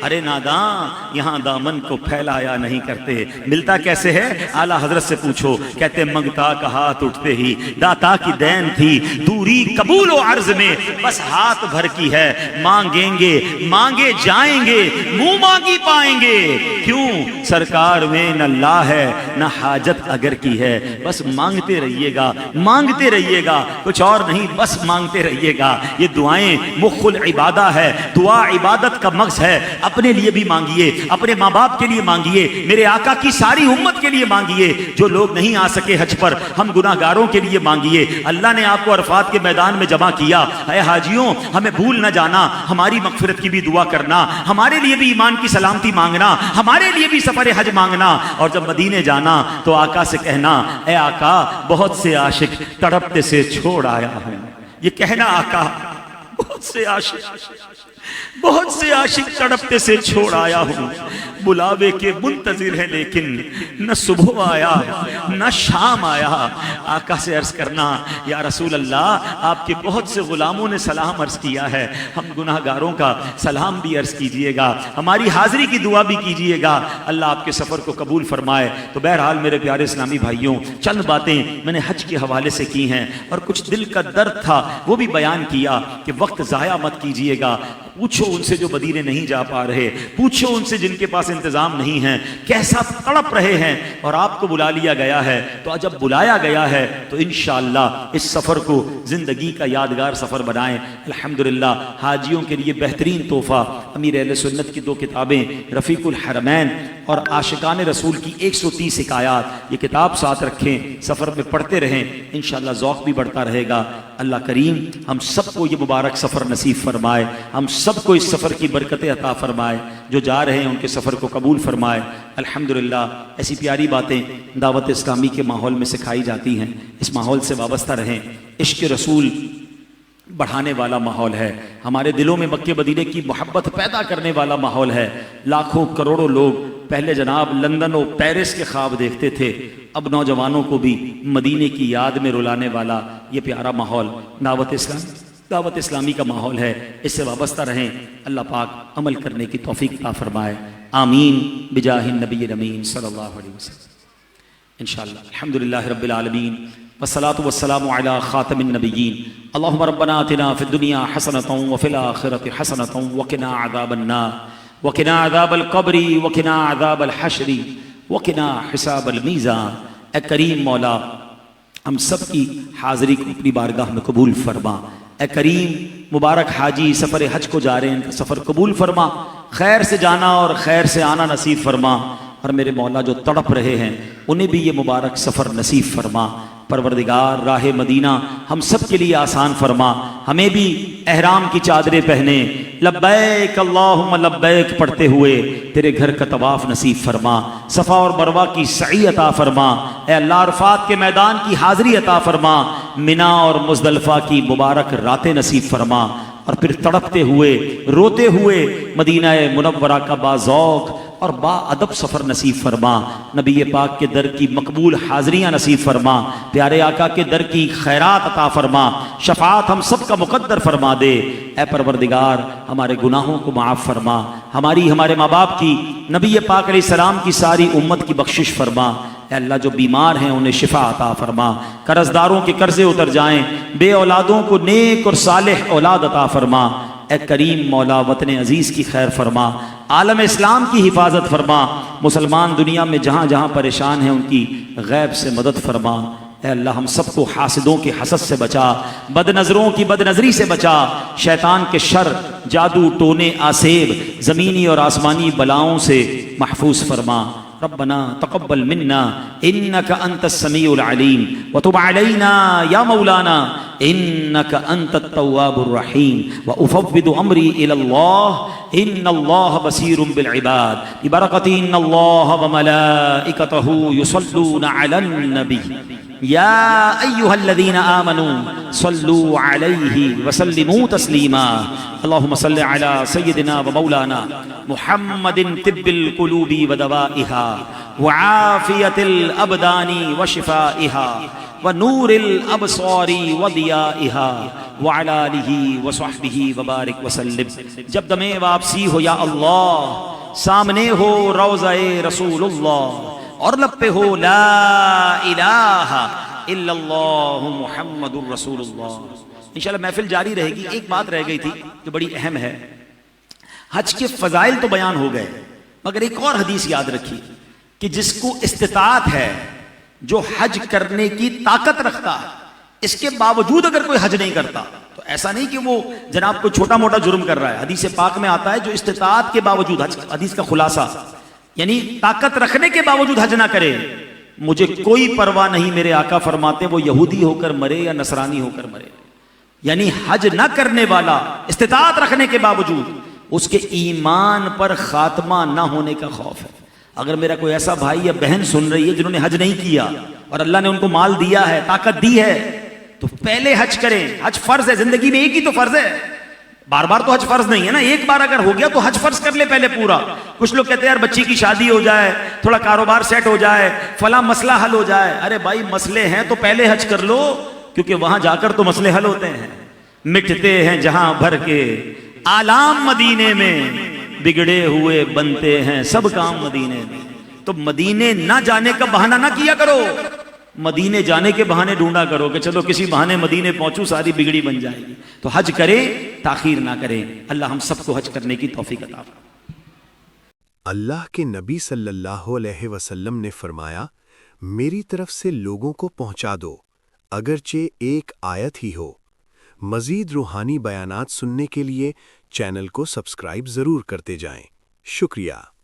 ارے ناداں یہاں دامن کو پھیلایا نہیں کرتے. ملتا کیسے ہے؟ اعلیٰ حضرت سے پوچھو. کہتے منگتا کا ہاتھ اٹھتے ہی داتا کی دین تھی، دوری قبول و عرض میں بس ہاتھ بھر کی ہے. مانگیں گے مانگے جائیں گے، منہ مانگی پائیں گے. کیوں؟ سرکار میں نہ لا ہے نہ حاجت اگر کی ہے. بس مانگتے رہیے گا، مانگتے رہیے گا، کچھ اور نہیں، بس مانگتے رہیے گا. یہ دعائیں مخ العبادہ ہے، دعا عبادت کا مغز ہے. اپنے لیے بھی مانگیے، اپنے ماں باپ کے لیے مانگیے، میرے آقا کی ساری امت کے لیے مانگیے. جو لوگ نہیں آ سکے حج پر، ہم گناہ گاروں کے لیے مانگیے. اللہ نے آپ کو عرفات کے میدان میں جمع کیا. اے حاجیوں ہمیں بھول نہ جانا، ہماری مغفرت کی بھی دعا کرنا، ہمارے لیے بھی ایمان کی سلامتی مانگنا، ہمارے لیے بھی سفر حج مانگنا. اور جب مدینے جانا تو آقا سے کہنا اے آقا بہت سے عاشق تڑپتے سے چھوڑ آیا ہوں. یہ کہنا آقا بہت سے عاشق تڑپتے سے چھوڑ آیا ہوں. بلاوے کے منتظر ہیں لیکن نہ صبح آیا نہ شام آیا. آقا سے عرض کرنا یا رسول اللہ آپ کے بہت سے غلاموں نے سلام عرض کیا ہے، ہم گناہ گاروں کا سلام بھی عرض کیجئے گا، ہماری حاضری کی دعا بھی کیجئے گا. اللہ آپ کے سفر کو قبول فرمائے. تو بہرحال میرے پیارے اسلامی بھائیوں، چند باتیں میں نے حج کے حوالے سے کی ہیں اور کچھ دل کا درد تھا وہ بھی بیان کیا کہ وقت ضائع مت کیجئے گا. پوچھو ان سے جو مدینے نہیں جا پا رہے، پوچھو ان سے جن کے پاس انتظام نہیں ہے، کیسا تڑپ رہے ہیں. اور آپ کو بلا لیا گیا ہے تو جب بلایا گیا ہے تو انشاءاللہ اس سفر کو زندگی کا یادگار سفر بنائیں. الحمدللہ حاجیوں کے لیے بہترین تحفہ امیر اہل سنت کی 2 کتابیں رفیق الحرمین اور عاشقان رسول کی 130 حکایات. یہ کتاب ساتھ رکھیں، سفر میں پڑھتے رہیں، انشاءاللہ ذوق بھی بڑھتا رہے گا. اللہ کریم ہم سب کو یہ مبارک سفر نصیب فرمائے، ہم سب کو اس سفر کی برکتیں عطا فرمائے. جو جا رہے ہیں ان کے سفر کو قبول فرمائے. الحمدللہ ایسی پیاری باتیں دعوت اسلامی کے ماحول میں سکھائی جاتی ہیں، اس ماحول سے وابستہ رہیں. عشق رسول بڑھانے والا ماحول ہے، ہمارے دلوں میں مکے مدینے کی محبت پیدا کرنے والا ماحول ہے. لاکھوں کروڑوں لوگ پہلے جناب لندن و پیرس کے خواب دیکھتے تھے، اب نوجوانوں کو بھی مدینے کی یاد میں رلانے والا یہ پیارا ماحول دعوت اسلامی کا ماحول ہے. اس سے وابستہ رہیں. اللہ پاک عمل کرنے کی توفیق عطا فرمائے. آمین بجاہ النبی الامین صلی اللہ علیہ وسلم. انشاءاللہ الحمدللہ رب العالمین والصلاة والسلام علی خاتم النبیین. اللہم ربنا آتنا فی الدنیا حسنۃ وفی الآخرۃ حسنۃ وقنا عذاب النار وقنا عذاب القبر وقنا عذاب الحشر وقنا حساب المیزان. اے کریم مولا ہم سب کی حاضری کو اپنی بارگاہ میں قبول فرما. اے کریم مبارک حاجی سفر حج کو جا رہے ہیں، ان کا سفر قبول فرما، خیر سے جانا اور خیر سے آنا نصیب فرما. اور میرے مولا جو تڑپ رہے ہیں انہیں بھی یہ مبارک سفر نصیب فرما. پروردگار راہ مدینہ ہم سب کے لیے آسان فرما. ہمیں بھی احرام کی چادریں پہنے لبیک اللہم لبیک پڑھتے ہوئے تیرے گھر کا طواف نصیب فرما. صفا اور مروہ کی سعی عطا فرما. اے اللہ عرفات کے میدان کی حاضری عطا فرما. منا اور مزدلفہ کی مبارک راتیں نصیب فرما. اور پھر تڑپتے ہوئے روتے ہوئے مدینہ منورہ کا باذوق اور با ادب سفر نصیب فرما. نبی پاک کے در کی مقبول حاضریاں نصیب فرما. پیارے آقا کے در کی خیرات عطا فرما. شفاعت ہم سب کا مقدر فرما دے. اے پروردگار ہمارے گناہوں کو معاف فرما. ہمارے ماں باپ کی، نبی پاک علیہ السلام کی ساری امت کی بخشش فرما. اے اللہ جو بیمار ہیں انہیں شفا عطا فرما. قرض داروں کے قرضے اتر جائیں. بے اولادوں کو نیک اور صالح اولاد عطا فرما. اے کریم مولا وطن عزیز کی خیر فرما. عالم اسلام کی حفاظت فرما. مسلمان دنیا میں جہاں جہاں پریشان ہیں ان کی غیب سے مدد فرما. اے اللہ ہم سب کو حاسدوں کے حسد سے بچا، بد نظروں کی بد نظری سے بچا، شیطان کے شر، جادو ٹونے آسیب، زمینی اور آسمانی بلاؤں سے محفوظ فرما۔ ربنا تقبل منا انك انت السميع العليم وتب علينا يا مولانا انك انت التواب الرحيم وافوض امري الى الله ان الله بصير بالعباد ببركة ان الله وملائكته يصلون على النبي يا أيها الذين آمنوا صلوا عليه وسلموا تسليما اللهم صل على سيدنا ومولانا محمد طب القلوب ودوائها وعافية الأبدان وشفائها ونور الأبصار وضيائها وعلى آله وصحبه وبارك وسلم۔ جب دم واپسی ہو یا اللہ، سامنے ہو روضہ رسول اللہ، اور لب پہ ہو لا الہ الا اللہ محمد الرسول اللہ۔ انشاءاللہ محفل جاری رہے گی۔ ایک بات رہ گئی تھی جو بڑی اہم ہے، حج کے فضائل تو بیان ہو گئے، مگر ایک اور حدیث یاد رکھی کہ جس کو استطاعت ہے، جو حج کرنے کی طاقت رکھتا ہے، اس کے باوجود اگر کوئی حج نہیں کرتا تو ایسا نہیں کہ وہ جناب کوئی چھوٹا موٹا جرم کر رہا ہے۔ حدیث پاک میں آتا ہے جو استطاعت کے باوجود، حدیث کا خلاصہ یعنی طاقت رکھنے کے باوجود حج نہ کرے، مجھے کوئی پرواہ نہیں، میرے آقا فرماتے وہ یہودی ہو کر مرے یا نصرانی ہو کر مرے۔ یعنی حج نہ کرنے والا استطاعت رکھنے کے باوجود اس کے ایمان پر خاتمہ نہ ہونے کا خوف ہے۔ اگر میرا کوئی ایسا بھائی یا بہن سن رہی ہے جنہوں نے حج نہیں کیا اور اللہ نے ان کو مال دیا ہے، طاقت دی ہے، تو پہلے حج کریں۔ حج فرض ہے، زندگی میں ایک ہی تو فرض ہے، بار بار تو حج فرض نہیں ہے نا، ایک بار اگر ہو گیا تو حج فرض کر لے پہلے پورا۔ کچھ لوگ کہتے ہیں یار بچی کی شادی ہو جائے، تھوڑا کاروبار سیٹ ہو جائے، فلاں مسئلہ حل ہو جائے۔ ارے بھائی مسئلے ہیں تو پہلے حج کر لو، کیونکہ وہاں جا کر تو مسئلے حل ہوتے ہیں۔ مٹتے ہیں جہاں بھر کے آلام مدینے میں، بگڑے ہوئے بنتے ہیں سب کام مدینے میں۔ تو مدینے نہ جانے کا بہانہ نہ کیا کرو، مدینے جانے کے بہانے ڈھونڈا کرو کہ چلو کسی بہانے مدینے پہنچوں، ساری بگڑی بن جائے گی۔ تو حج کرے، تاخیر نہ کرے۔ اللہ ہم سب کو حج کرنے کی توفیق عطا فرمائے۔ اللہ کے نبی صلی اللہ علیہ وسلم نے فرمایا، میری طرف سے لوگوں کو پہنچا دو، اگرچہ ایک آیت ہی ہو۔ مزید روحانی بیانات سننے کے لیے چینل کو سبسکرائب ضرور کرتے جائیں۔ شکریہ۔